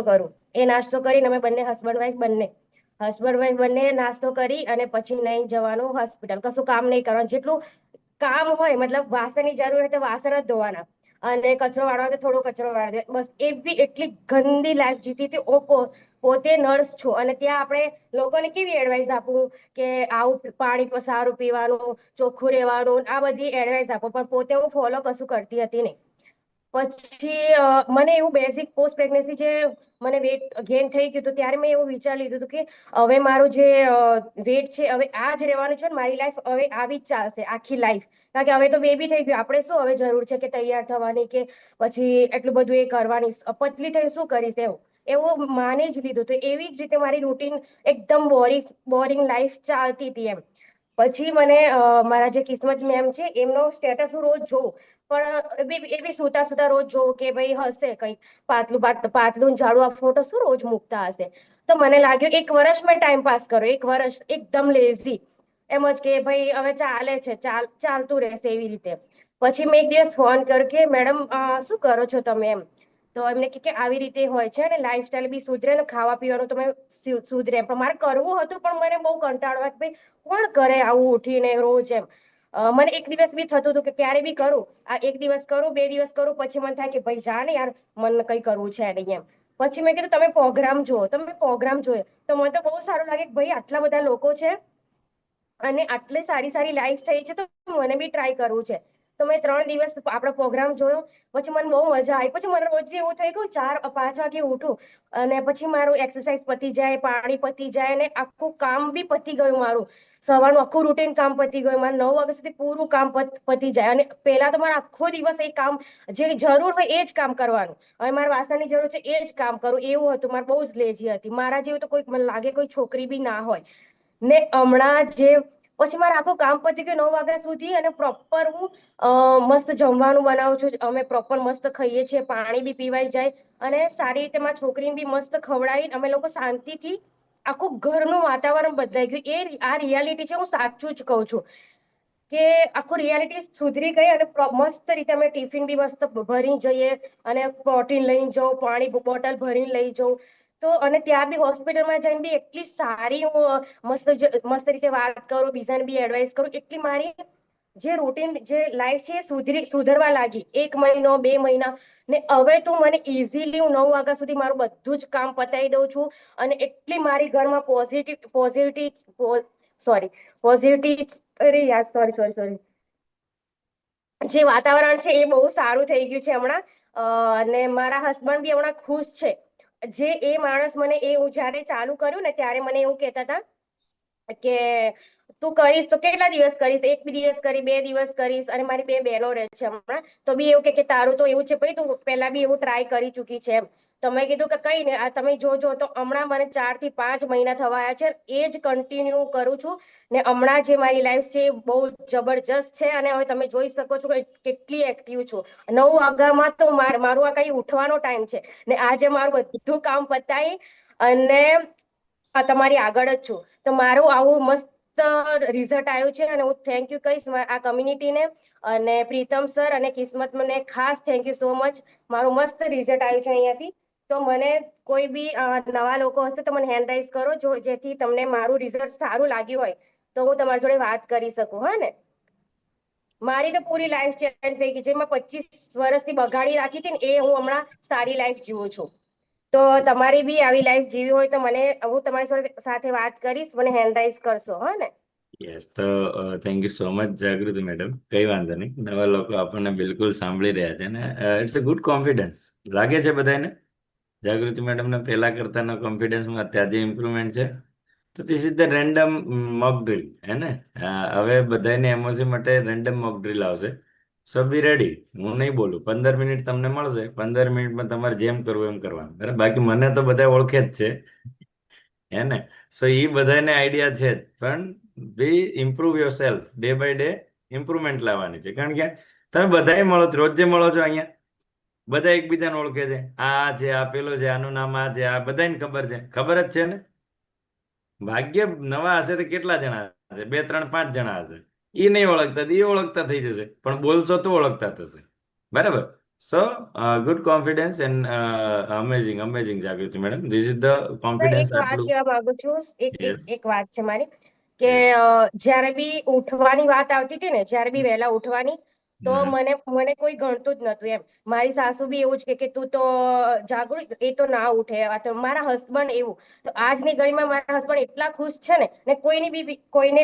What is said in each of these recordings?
કરું. એ નાસ્તો કરીને અમે બંને હસબન્ડ વાઈફ બંને નાસ્તો કરી અને પછી નહીં જવાનું હોસ્પિટલ. કશું કામ નહીં કરવાનું. જેટલું કામ હોય મતલબ વાસણની જરૂર હોય તો વાસણ જ ધોવાના અને કચરો વાળવાનો હોય તો થોડો કચરો વાળવાનો. બસ એવી એટલી ગંદી લાઈફ જીતી હતી. પોતે નર્સ છું અને ત્યાં આપણે લોકોને કેવી એડવાઇસ આપું કે આવું પાણી સારું પીવાનું, ચોખ્ખું રહેવાનું, આ બધી એડવાઇસ આપો, પણ પોતે હું ફોલો કશું કરતી હતી નહીં. પછી મને એવું બેઝિક પોસ્ટ પ્રેગ્નન્સી જે મને વેટ ગેઇન થઈ ગયું હતું ત્યારે મેં એવું વિચારી લીધું હતું કે હવે મારું જે વેટ છે હવે આ જ રહેવાનું છે ને મારી લાઈફ હવે આવી જ ચાલશે આખી લાઈફ. કારણ કે હવે તો બેબી થઈ ગયું, આપણે શું હવે જરૂર છે કે તૈયાર થવાની કે પછી એટલું બધું એ કરવાની, પતલી થઈ શું કરીશ એવું માની જ લીધું. તો એવી જ રીતે મારી રૂટીન એકદમ બોરિંગ લાઈફ ચાલતી હતી એમ. પછી મને મારા જે કિસ્મત મેમ છે એમનો સ્ટેટસ હું રોજ જોઉં, પણ એ બી સુતા સુતા રોજ જોઉં કે ભાઈ હશે કઈ પાતલું ઝાડુ, આ ફોટો શું રોજ મૂકતા હશે. તો મને લાગ્યું એક વર્ષ મેં ટાઈમ પાસ કર્યો, એક વર્ષ એકદમ લેઝી એમ જ કે ભાઈ હવે ચાલે છે, ચાલતું રહેશે એવી રીતે. પછી મેં એક દિવસ ફોન કર્યો કે મેડમ શું કરો છો તમે એમ. તો એમને કે આવી રીતે હોય છે ને લાઈફસ્ટાઈલ બી સુધરે ને ખાવા પીવાનું તમે સુધરે એમ. પણ મારે કરવું હતું પણ મને બહુ કંટાળો આવે કે ભાઈ કોણ કરે આવું ઉઠીને રોજ એમ. મને એક દિવસ બી થતું હતું કે ક્યારે બી કરું, આ એક દિવસ કરું, 2 દિવસ કરું, પછી મને થાય કે ભાઈ જા ને યાર મને કઈ કરવું છે નહીં એમ. પછી મેં કીધું તમે પ્રોગ્રામ જુઓ. તમે પ્રોગ્રામ જોયો તો મને તો બહુ સારું લાગે કે ભાઈ આટલા બધા લોકો છે અને આટલી સારી સારી લાઈફ થઈ છે તો મને બી ટ્રાય કરવું છે. તો મેં 3 દિવસ આપણો પ્રોગ્રામ જોયો. પછી મને બહુ મજા આવી. પછી મને રોજ એવું થઈ ગયું 4-5 વાગે ઉઠું અને પછી મારું એક્સરસાઇઝ પતી જાય, પાણી પતી જાય અને આખું કામ બી પતી ગયું મારું. સવારનું આખું રૂટીન કામ પતી ગયું મારે. 9 વાગ્યા સુધી પૂરું કામ પતી જાય. અને પહેલા તો મારે આખો દિવસ એ કામ જે જરૂર હોય એ જ કામ કરવાનું. હવે મારે વાસણની જરૂર છે એ જ કામ કરું એવું હતું. મારે બહુ જ લેજી હતી. મારા જેવું તો કોઈ મને લાગે કોઈ છોકરી બી ના હોય. ને હમણાં જે પછી મારે આખું કામ પતી ગયું 9 વાગ્યા સુધી અને પ્રોપર હું મસ્ત જમવાનું બનાવું છું. અમે પ્રોપર મસ્ત ખાઈએ છીએ, પાણી બી પીવાઈ જાય અને સારી રીતે મારી છોકરીને બી મસ્ત ખવડાવી અમે લોકો શાંતિથી આખું ઘરનું વાતાવરણ બદલાઈ ગયું. આ રિયાલિટી છે, હું સાચું જ કહું છું કે આખું રિયાલિટી સુધરી ગઈ. અને મસ્ત રીતે અમે ટિફિન બી મસ્ત ભરી જઈએ અને પ્રોટીન લઈને જાઉં, પાણી બોટલ ભરીને લઈ જાઉં. તો અને ત્યાં બી હોસ્પિટલમાં જઈને બી એટલી સારી હું મસ્ત રીતે વાત કરું, બીજાને બી એડવાઇસ કરું. એટલી મારી જે રૂટીન જે લાઈફ છે સુધરવા લાગી 1 મહિનો 2 મહિના. ને હવે તો મને ઇઝીલી હું 9 વાગ્યા સુધી મારું બધું જ કામ પતાવી દઉં છું. અને એટલી મારી ઘરમાં પોઝિટિવ અરે યાર સોરી જે વાતાવરણ છે એ બહુ સારું થઈ ગયું છે હમણાં. અને મારા હસબન્ડ બી હમણાં ખુશ છે. જે એ માણસ મને હું જયારે ચાલુ કર્યું ને ત્યારે મને એવું કહેતા હતા કે તું કરીશ તો કેટલા દિવસ કરીશ, 1 દિવસ કરી, 2 દિવસ કરીશ. અને મારી 2 બહેનો રહે છે હમણાં, તો બી એવું કે તારું તો એવું છે ભાઈ તું પહેલા બી એવું ટ્રાય કરી ચૂકી છે એમ. તો મેં કીધું કે કઈ ને આ તમે જોજો. તો હમણાં મને 4 થી 5 મહિના થવા આવ્યા છે, એ જ કન્ટિન્યુ કરું છું. ને હમણાં જે મારી લાઈફ છે એ બહુ જબરજસ્ત છે. અને હવે તમે જોઈ શકો છો કે કેટલી એક્ટિવ છું. 9 વાગ્યામાં તો મારું આ કઈ ઉઠવાનો ટાઈમ છે ને આજે મારું બધું કામ પતાય અને આ તમારી આગળ જ છું. તો મારું આવું મસ્ત રિઝલ્ટ આવ્યું છે અને હું થેન્ક યુ કહીશ આ કમ્યુનિટીને અને પ્રીતમ સર અને કિસ્મત મને ખાસ થેન્ક યુ સો મચ. મારું મસ્ત રિઝલ્ટ આવ્યું છે અહીંયાથી. તો મને કોઈ બી નવા લોકો હશે તો મને હેન્ડ રાઈઝ કરો જેથી તમને મારું રિઝલ્ટ સારું લાગ્યું હોય તો હું તમારી જોડે વાત કરી શકું. હા ને, મારી તો પૂરી લાઈફ ચેન્જ થઈ ગઈ. જેમાં 25 વર્ષથી બગાડી રાખી હતી ને એ હું હમણાં સારી લાઈફ જીવું છું. તો તમારી બી આવી લાઈફ જીવી હોય તો હું તમારી સાથે વાત કરીશ, મને હેન્ડ રાઈઝ કરશો. હા ને. યસ, તો thank you so much Jagruti madam. કઈ વાંધો નહીં, નવા લોકો આપણને બિલકુલ સાંભળી રહ્યા છે ને ઇટ્સ અ ગુડ કોન્ફિડન્સ લાગે છે બધાને. જાગૃતિ મેડમને પહેલા કરતાનો કોન્ફિડન્સમાં અત્યારે જે ઇમ્પ્રુવમેન્ટ છે. તો this is the random mock drill હે ને. હવે બધાને એમઓસી માટે રેન્ડમ મોક ડ્રીલ આવશે. સો બી રેડી. હું નહીં બોલું, 15 મિનિટ તમને મળશે. 15 મિનિટમાં તમારે જેમ કરવું એમ કરવાનું. બરાબર, બાકી મને તો બધા ઓળખે જ છે હે ને. સો એ બધાને આઈડિયા છે જ. પણ be improve yourself day by day. Improvement લાવવાની છે. કારણ કે તમે બધાય મળો છો, રોજ જે મળો છો અહીંયા, બધા એકબીજાને ઓળખે છે. આ છે, આ પેલો છે, આનું નામ આ છે, આ બધાને ખબર છે. ખબર જ છે ને. ભાગ્ય નવા હશે તો કેટલા જણા હશે? 2 3 5 જણા હશે. એ નહીં ઓળખતા તો એ ઓળખતા થઈ જશે. પણ બોલશો તો ઓળખતા થશે. બરાબર. So, good confidence and amazing, Jagriti madam. This is the પણ confidence એક વાત આટલું. કહેવા માંગુ છું, એક એક Yes, એક વાત છે મારી કે yes. જ્યારે બી ઉઠવાની વાત આવતી હતી ને, જ્યારે બી વહેલા ઉઠવાની, તો હમ, મને મને કોઈ ગણતું જ નતું એમ. મારી સાસુ બી એવું જ કે તું તો જાગૃત, એ તો ના ઉઠે. આ તો મારા હસબન્ડ એવું. તો આજની ઘડીમાં મારા હસબન્ડ એટલા ખુશ છે ને કોઈને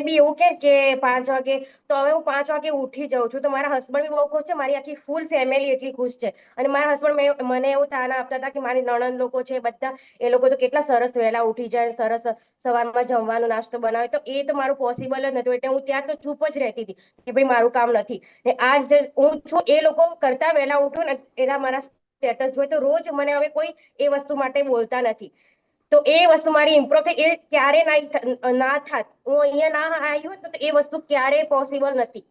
બી એવું કે 5 વાગે, તો હવે હું 5 વાગે ઉઠી જાઉં છું. તો મારા હસબન્ડ બી બહુ ખુશ છે, મારી આખી ફૂલ ફેમિલી એટલી ખુશ છે. અને મારા હસબન્ડ મને એવું તાના આપતા હતા કે મારી નણંદ લોકો છે બધા, એ લોકો તો કેટલા સરસ વહેલા ઉઠી જાય, સરસ સવારમાં જમવાનો નાસ્તો બનાવે. તો એ તો મારું પોસિબલ જ નતું, એટલે હું ત્યાં તો ચૂપ જ રહેતી હતી કે ભાઈ મારું કામ નથી. ને આજ જે હું છું, એ લોકો કરતા વહેલા ઉઠું ને, એના મારા સ્ટેટસ જોઈ તો રોજ મને હવે કોઈ એ વસ્તુ માટે બોલતા નથી. તો એ વસ્તુ મારી ઇમ્પ્રુવ થઈ. એ ક્યારે ના થાત, હું અહીંયા ના આવી હોત તો એ વસ્તુ ક્યારે પોસિબલ નથી.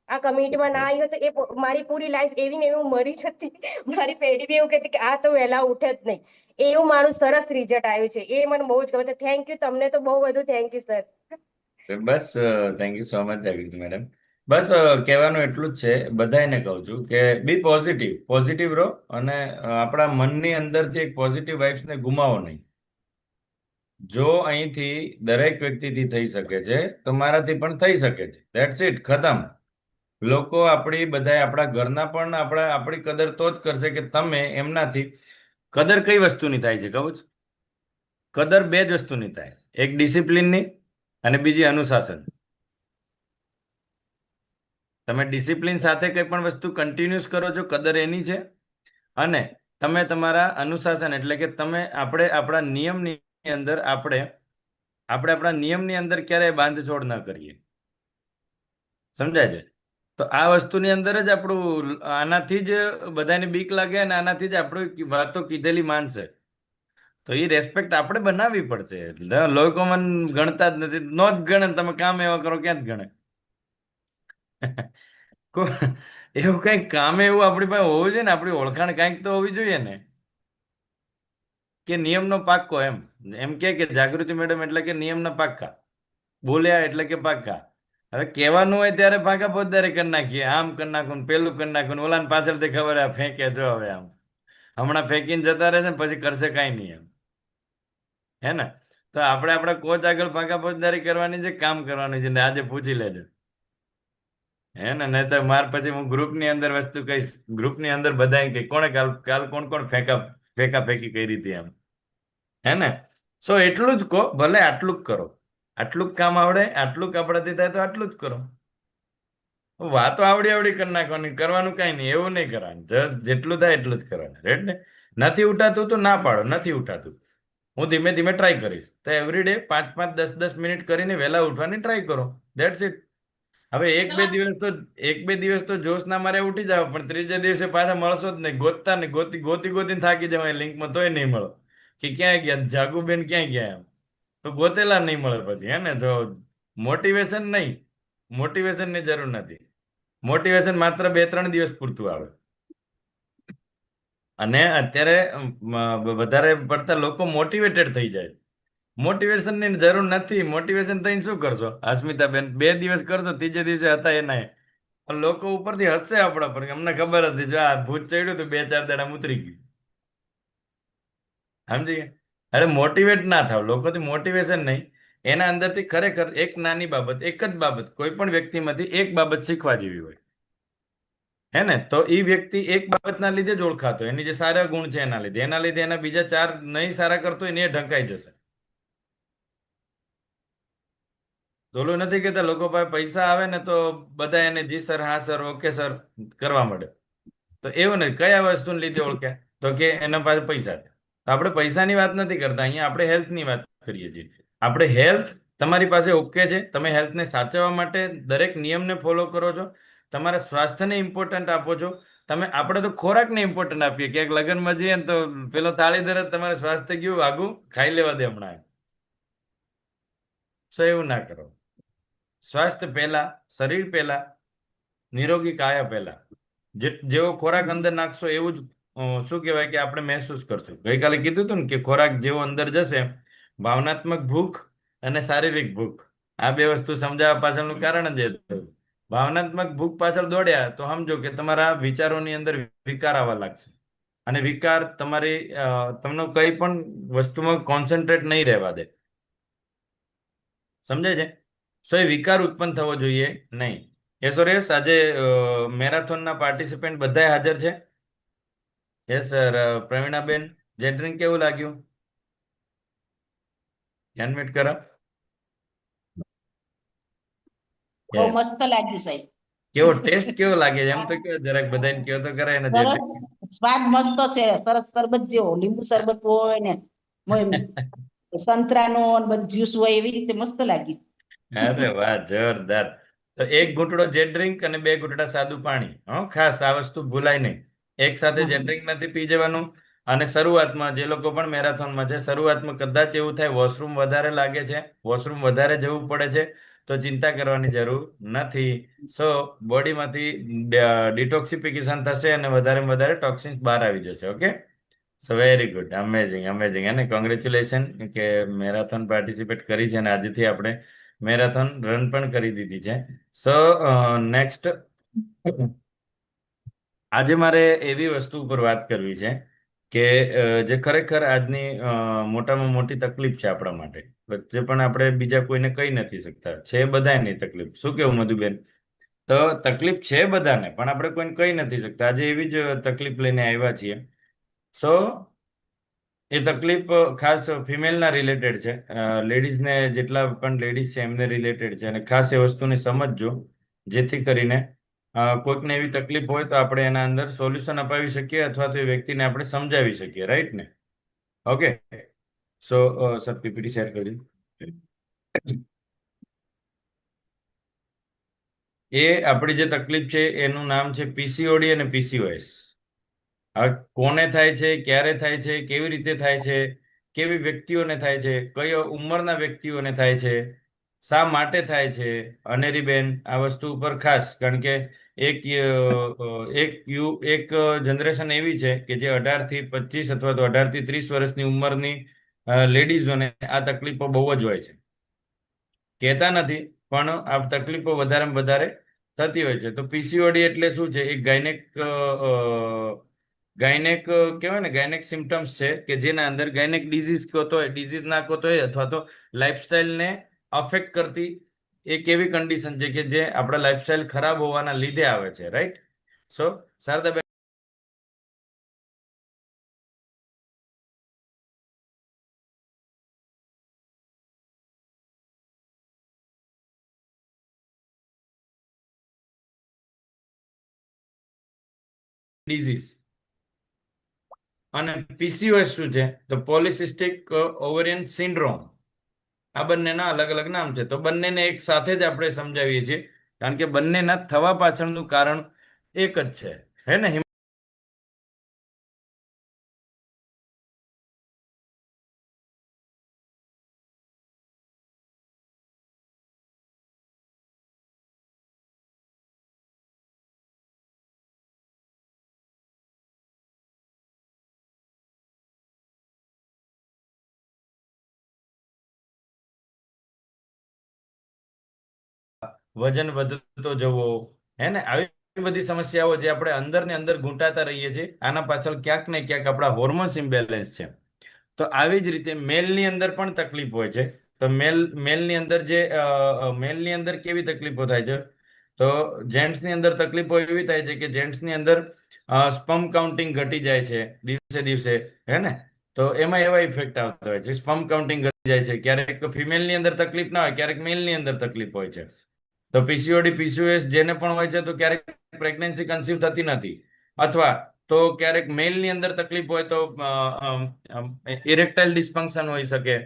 આ કમ્યુનિટીમાં ના આવી હોય તો મારી પૂરી લાઈફ એવી ને એવી હું મરી જતી. મારી પેઢી બી એવું કહેતી કે આ તો વહેલા ઉઠે જ નહીં. એવું મારું સરસ રિઝલ્ટ આવ્યું છે, એ મને બહુ જ ગમે. થેન્ક યુ, તમને તો બહુ બધું થેન્ક યુ સર. બસ thank you so much Jagruti madam. બસ કહેવાનું એટલું જ છે, બધાને કહું છું કે બી પોઝિટિવ, પોઝિટિવ રહો અને આપણા મનની અંદરથી એક પોઝિટિવ વાઇબ્સને ગુમાવો નહીં. જો અહીંથી દરેક વ્યક્તિથી થઈ શકે છે તો મારાથી પણ થઈ શકે છે. ધેટ્સ ઇટ, ખતમ. લોકો બધાય આપણા ઘરના પણ આપણી કદર તો જ કરશે કે તમે એમનાથી. કદર કઈ વસ્તુની થાય છે કહું છું? કદર બે જ વસ્તુની થાય, એક ડિસિપ્લિનની અને બીજી અનુશાસન. તમે ડિસિપ્લિન સાથે કંઈ પણ વસ્તુ કન્ટિન્યુઅસ કરો છો, કદર એની છે. અને તમે તમારા અનુશાસન એટલે કે તમે આપણા નિયમની અંદર આપણા નિયમની અંદર ક્યારેય બાંધછોડ ન કરીએ. સમજાય છે? તો આ વસ્તુની અંદર જ આનાથી જ બધાને બીક લાગે અને આનાથી જ આપણી વાતો કીધેલી માનશે. તો એ રેસ્પેક્ટ આપણે બનાવવી પડશે. લોકો મન ગણતા જ નથી, નો જ ગણે. તમે કામ એવા કરો, ક્યાં જ ગણે? એવું કંઈક કામ એવું આપણી પાસે હોવું જોઈએ ને, આપણી ઓળખાણ કંઈક તો હોવી જોઈએ ને, કે નિયમનો પાક્કો. એમ એમ કે જાગૃતિ મેડમ એટલે કે નિયમના પાક્કા, બોલ્યા એટલે કે પાક્કા. હવે કહેવાનું હોય ત્યારે પાકા પોતદારી કરી નાખીએ, આમ કરી નાખું ને પેલું કરી નાખું ને ઓલાને પાછળથી ખબર આ ફેંકે જો હવે આમ હમણાં ફેંકીને જતા રહેશે ને પછી કરશે કાંઈ નહીં એમ. હે ને? તો આપણે આપણા કોચ આગળ પાકા પોતદારી કરવાની છે, કામ કરવાની છે. ને આજે પૂછી લેજો, હે ને? નહીં તો માર પછી હું ગ્રુપની અંદર વસ્તુ કહીશ. ગ્રુપની અંદર બધા કે કોણે કાલ કાલ કોણ કોણ ફેંકી કરી હતી એમ. હે ને? સો એટલું જ કહો, ભલે આટલું જ કરો. આટલું જ કામ આવડે, આટલું જ આપણાથી થાય તો આટલું જ કરો. વાતો આવડી કરી નાખવાની, કરવાનું કાંઈ નહીં, એવું નહીં કરવાનું. જસ્ટ જેટલું થાય એટલું જ કરવાનું. રેટ ને? નથી ઉઠાતું તો ના પાડો, નથી ઉઠાતું. હું ધીમે ધીમે ટ્રાય કરીશ. તો એવરીડે 5-5, 10-10 મિનિટ કરીને વહેલા ઉઠવાની ટ્રાય કરો. That's it. હવે એક બે દિવસ તો જોશ ના મારે ઉઠી જાવ, પણ ત્રીજે દિવસે પાછા મળશો જ નહીં. ગોતતા ને ગોતીને થાકી જવાય લિંકમાં, તોય નહીં મળો. કે ક્યાંય ગયા જાગુબેન, ક્યાંય ગયા એમ. તો ગોતેલા નહીં મળે પછી. હે ને? જો મોટિવેશન નહીં, મોટિવેશનની જરૂર નથી. મોટિવેશન માત્ર 2-3 દિવસ પૂરતું આવે. અને અત્યારે વધારે પડતા લોકો મોટિવેટેડ થઈ જાય. મોટિવેશનની જરૂર નથી. મોટિવેશન થઈને શું કરશો અસ્મિતાબેન? 2 દિવસ કરશો, ત્રીજે દિવસે હતા એના પણ લોકો ઉપરથી હસશે આપણા પર. અમને ખબર હતી જો આ ભૂત ચડ્યું તો 2-4 દાડા ઉતરી ગયું. સમજી ગયા? અરે મોટિવેટ ના થાવ લોકોથી, મોટિવેશન નહીં. એના અંદરથી ખરેખર એક નાની બાબત, એક જ બાબત, કોઈ પણ વ્યક્તિમાંથી એક બાબત શીખવા જેવી હોય. હે ને? તો એ વ્યક્તિ એક બાબતના લીધે જ ઓળખાતો, એની જે સારા ગુણ છે એના લીધે એના બીજા 4 નહીં સારા કરતો હોય ને એ ઢંકાઈ જશે. ઓલું નથી કહેતા લોકો પાસે પૈસા આવે ને તો બધા એને જી સર, હા સર, ઓકે સર કરવા મળે. તો એવું નથી. કયા વસ્તુને લીધે ઓળખ્યા? તો કે એના પાસે પૈસા છે. તો આપણે પૈસાની વાત નથી કરતા અહીંયા, આપણે હેલ્થની વાત કરીએ છીએ. આપણે હેલ્થ તમારી પાસે ઓકે છે, તમે હેલ્થને સાચવવા માટે દરેક નિયમને ફોલો કરો છો, તમારા સ્વાસ્થ્યને ઇમ્પોર્ટન્ટ આપો છો. આપણે તો ખોરાકને ઇમ્પોર્ટન્ટ આપીએ. ક્યાંક લગ્નમાં જઈએ ને તો પેલો તાળી ધરે, તમારે સ્વાસ્થ્ય ગયું આગું, ખાઈ લેવા દે હમણાં. એવું ના કરો. સ્વાસ્થ્ય પહેલા, શરીર પહેલા, નિરોગી કાયા પહેલા. જેવો ખોરાક અંદર નાખશો એવું જ શું કહેવાય કે આપણે મહેસૂસ કરશું. ગઈકાલે કીધું હતું ને કે ખોરાક જેવો અંદર જશે, ભાવનાત્મક ભૂખ અને શારીરિક ભૂખ, આ બે વસ્તુ સમજાવવા પાછળનું કારણ જ એ હતું. ભાવનાત્મક ભૂખ પાછળ દોડ્યા તો સમજો કે તમારા વિચારોની અંદર વિકાર આવવા લાગશે. અને વિકાર તમારી તમને કઈ પણ વસ્તુમાં કોન્સન્ટ્રેટ નહીં રહેવા દે. સમજાય છે? સો એ વિકાર ઉત્પન્ન થવો જોઈએ નહીં. Yes or yes? આજે મેરેથોનના પાર્ટિસિપન્ટ બધા હાજર છે? Yes sir. પ્રવીણાબેન, જેડ્રિંક કેવું લાગ્યું? અનમ્યુટ કરો. બહુ યસ. મસ્ત લાગ્યું સાહેબ. કેવો ટેસ્ટ કેવો લાગે છે? એમ તો કયો જરાક બધાને કયો તો કરાય ને સરસ, જેડ્રિંક. સ્વાદ મસ્ત છે, સરસ શરબત જેવો, લીંબુ શરબત હોય ને સંતરાનો ને બધું જ્યુસ હોય એવી રીતે મસ્ત લાગ્યું. અરે વાહ, જોરદાર. તો એક ઘૂંટડો જેટ ડ્રિંક અને 2 ઘૂંટડા સાદું પાણી. ખાસ આ વસ્તુ ભૂલાય નહીં. એક સાથે જેટ ડ્રિંક નથી પી જવાનું. અને શરૂઆતમાં જે લોકો પણ મેરેથોનમાં છે, શરૂઆતમાં કદાચ એવું થાય વોશરૂમ વધારે લાગે છે, વોશરૂમ વધારે જવું પડે છે, તો ચિંતા કરવાની જરૂર નથી. સો બોડીમાંથી ડિટોક્સિફિકેશન થશે અને વધારે ટોક્સિન્સ બહાર આવી જશે. ઓકે, સો વેરી ગુડ, અમેઝિંગ અમેઝિંગ. અને કોંગ્રેચ્યુલેશન કે મેરેથોન પાર્ટિસિપેટ કરી છે અને આજથી આપણે મેરેથોન રન પણ કરી દીધી છે. સો નેક્સ્ટ, આજે મારે એવી વસ્તુ ઉપર વાત કરવી છે કે જે ખરેખર આજની મોટામાં મોટી તકલીફ છે આપણા માટે. વચ્ચે પણ આપણે બીજા કોઈને કહી નથી શકતા. છે બધાની તકલીફ. શું કેવું મધુબેન? તો તકલીફ છે બધાને, પણ આપણે કોઈને કહી નથી શકતા. આજે એવી જ તકલીફ લઈને આવ્યા છીએ. સો એ તકલીફ ખાસ ફિમેલના રિલેટેડ છે. લેડીઝને, જેટલા પણ લેડીઝ છે એમને રિલેટેડ છે. અને ખાસ એ વસ્તુની સમજજો, જેથી કરીને કોઈકને એવી તકલીફ હોય તો આપણે એના અંદર સોલ્યુશન અપાવી શકીએ, અથવા તો એ વ્યક્તિને આપણે સમજાવી શકીએ. રાઈટ ને? ઓકે. સો સર પીપીટી શેર કરી. એ આપણી જે તકલીફ છે એનું નામ છે પીસીઓડી અને પીસીઓએસ. હવે કોને થાય છે, ક્યારે થાય છે, કેવી રીતે થાય છે, કેવી વ્યક્તિઓને થાય છે, કઈ ઉંમરના વ્યક્તિઓને થાય છે, શા માટે થાય છે? અનેરીબેન, આ વસ્તુ ઉપર ખાસ, કારણ કે એક જનરેશન એવી છે કે જે 18 થી 25 અથવા તો 18 થી 30 વર્ષની ઉંમરની લેડીઝોને આ તકલીફો બહુ જ હોય છે. કહેતા નથી, પણ આ તકલીફો વધારે થતી હોય છે. તો પીસીઓડી એટલે શું છે? એક ગાયનેક કહેવાય ને, ગાયનેક સિમ્ટમ્સ છે કે જેના અંદર ગાયનેક ડિઝીઝ કહેતો હોય, ડિઝીઝ ના કહેતો હોય, અથવા તો લાઈફસ્ટાઈલને અફેક્ટ કરતી એક એવી કન્ડિશન છે કે જે આપણા લાઈફસ્ટાઈલ ખરાબ હોવાના લીધે આવે છે. રાઈટ? સો શારદાબેન, ડિઝીઝ અને પીસીઓએસ શું છે? તો પોલિસિસ્ટિક ઓવેરિયન સિન્ડ્રોમ. આ બંનેના અલગ અલગ નામ છે. તો બંનેને એક સાથે જ આપણે સમજાવીએ છીએ, કારણ કે બંનેના થવા પાછળનું કારણ એક જ છે. હે ને? વજન વધતો જવો, હે ને? આવી બધી સમસ્યાઓ જે આપણે અંદર ને અંદર ઘૂંટાતા રહીએ છીએ, આના પાછળ ક્યાંક ને ક્યાંક આપણા હોર્મોન્સ ઇમ્બેલેન્સ છે. તો આવી જ રીતે મેલની અંદર પણ તકલીફ હોય છે. તો મેલની અંદર મેલની અંદર કેવી તકલીફો થાય છે? તો જેન્ટ્સની અંદર તકલીફો એવી થાય છે કે જેન્ટ્સની અંદર સ્પર્મ કાઉન્ટિંગ ઘટી જાય છે દિવસે દિવસે, હે ને? તો એમાં એવા ઇફેક્ટ આવતા હોય છે. સ્પર્મ કાઉન્ટિંગ ઘટી જાય છે. ક્યારેક ફિમેલની અંદર તકલીફ ના હોય, ક્યારેક મેલની અંદર તકલીફ હોય છે. તો પીસીઓડી પીસીઓએસ જેને પણ હોય છે, તો ક્યારેક પ્રેગ્નન્સી કન્સીવ થતી નથી, અથવા તો ક્યારેક મેલની અંદર તકલીફ હોય તો ઇરેક્ટાઇલ ડિસ્ફંક્શન હોઈ શકે,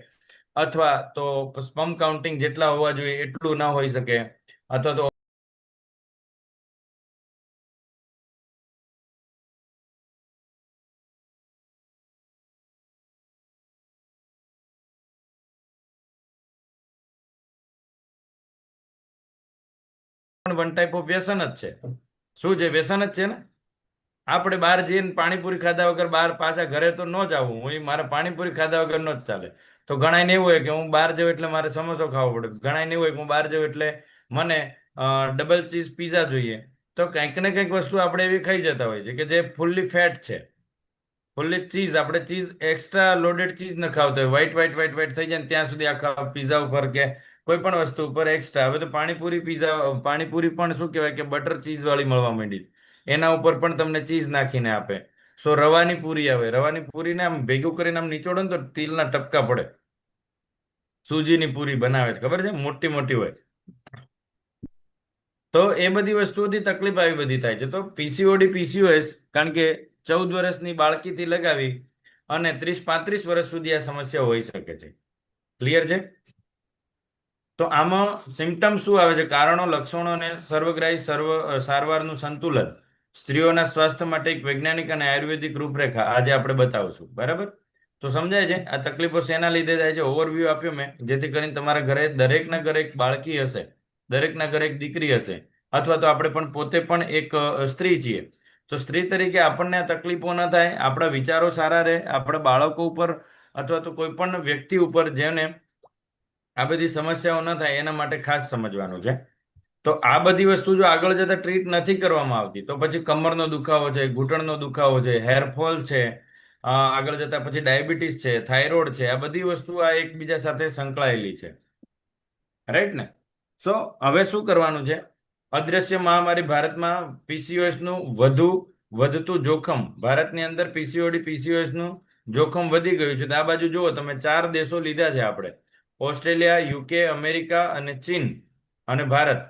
અથવા તો સ્પર્મ કાઉન્ટિંગ જેટલા હોવા જોઈએ એટલું ના હોઈ શકે, અથવા તો વન ટાઈપ ઓફ વ્યસન જ છે. શું છે? વ્યસન જ છે ને. આપણે બહાર જઈને પાણીપુરી ખાધા વગર બહાર પાછા ઘરે તો ન જ આવું. મારે પાણીપુરી ખાધા વગર ન જ ચાલે. તો ઘણાને એવું હોય કે હું બહાર જાઉં એટલે મારે સમોસો ખાવો પડે. ઘણાને એવું હોય કે હું બહાર જાઉં એટલે મને ડબલ ચીઝ પીઝા જોઈએ, તો કંઈક ને કંઈક વસ્તુ આપણે એવી ખાઈ જતા હોય છે કે જે ફૂલ્લી ફેટ છે, ફૂલ્લી ચીઝ, આપણે ચીઝ એક્સ્ટ્રા લોડેડ ચીઝ ન ખાવતા હોય, વ્હાઈટ વ્હાઈટ વ્હાઈટ વ્હાઈટ થઈ જાય ને ત્યાં સુધી આખા પીઝા ઉપર કે કોઈ પણ વસ્તુ ઉપર એક્સ્ટ્રા. હવે તો પાણીપુરી પણ શું કહેવાય કે બટર ચીઝ વાળી મળવા માંડી છે. એના ઉપર પણ તમને ચીઝ નાખીને આપે. સો રવાની પૂરી આવે, રવાની પૂરીને આમ ભેગું કરીને આમ નીચોડો ને તો તિલના ટપકા પડે. સૂજીની પૂરી બનાવે છે, ખબર છે, મોટી મોટી હોય. તો એ બધી વસ્તુઓથી તકલીફ આવી બધી થાય છે. તો પીસીઓડી પીસીઓએસ, કારણ કે 14 વર્ષની બાળકીથી લગાવી અને 30-35 વર્ષ સુધી આ સમસ્યા હોઈ શકે છે. ક્લિયર છે? તો આમાં સિમ્ટમ શું આવે છે? કારણો, લક્ષણો અને સર્વગ્રાહી સારવારનું સંતુલન, સ્ત્રીઓના સ્વાસ્થ્ય માટે એક વૈજ્ઞાનિક અને આયુર્વેદિક રૂપરેખા આજે આપણે બતાવશું. બરાબર? તો સમજાય છે આ તકલીફો શેના લીધે થાય છે? ઓવરવ્યૂ આપ્યો મેં, જેથી કરીને તમારા ઘરે દરેકના ઘરે એક બાળકી હશે, દરેકના ઘરે એક દીકરી હશે, અથવા તો આપણે પણ પોતે પણ એક સ્ત્રી છીએ. તો સ્ત્રી તરીકે આપણને આ તકલીફો ન થાય, આપણા વિચારો સારા રહે, આપણા બાળકો ઉપર અથવા તો કોઈ પણ વ્યક્તિ ઉપર જેને આ બધી સમસ્યાઓ ન થાય એના માટે ખાસ સમજવાનું છે. તો આ બધી વસ્તુ જો આગળ જતા ટ્રીટ નથી કરવામાં આવતી તો પછી કમરનો દુખાવો છે, ઘૂંટણનો દુખાવો છે, હેરફોલ છે, આગળ જતા પછી ડાયાબિટીસ છે, થાઇરોઇડ છે, આ બધી વસ્તુ આ એકબીજા સાથે સંકળાયેલી છે. રાઈટ ને? સો હવે શું કરવાનું છે? અદ્રશ્ય મહામારી ભારતમાં પીસીઓએસ નું વધતું જોખમ, ભારતની અંદર પીસીઓડી પીસીઓએસ નું જોખમ વધી ગયું છે. તો આ બાજુ જુઓ તમે, 4 દેશો લીધા છે આપણે: ઓસ્ટ્રેલિયા, યુકે, અમેરિકા અને ચીન અને ભારત.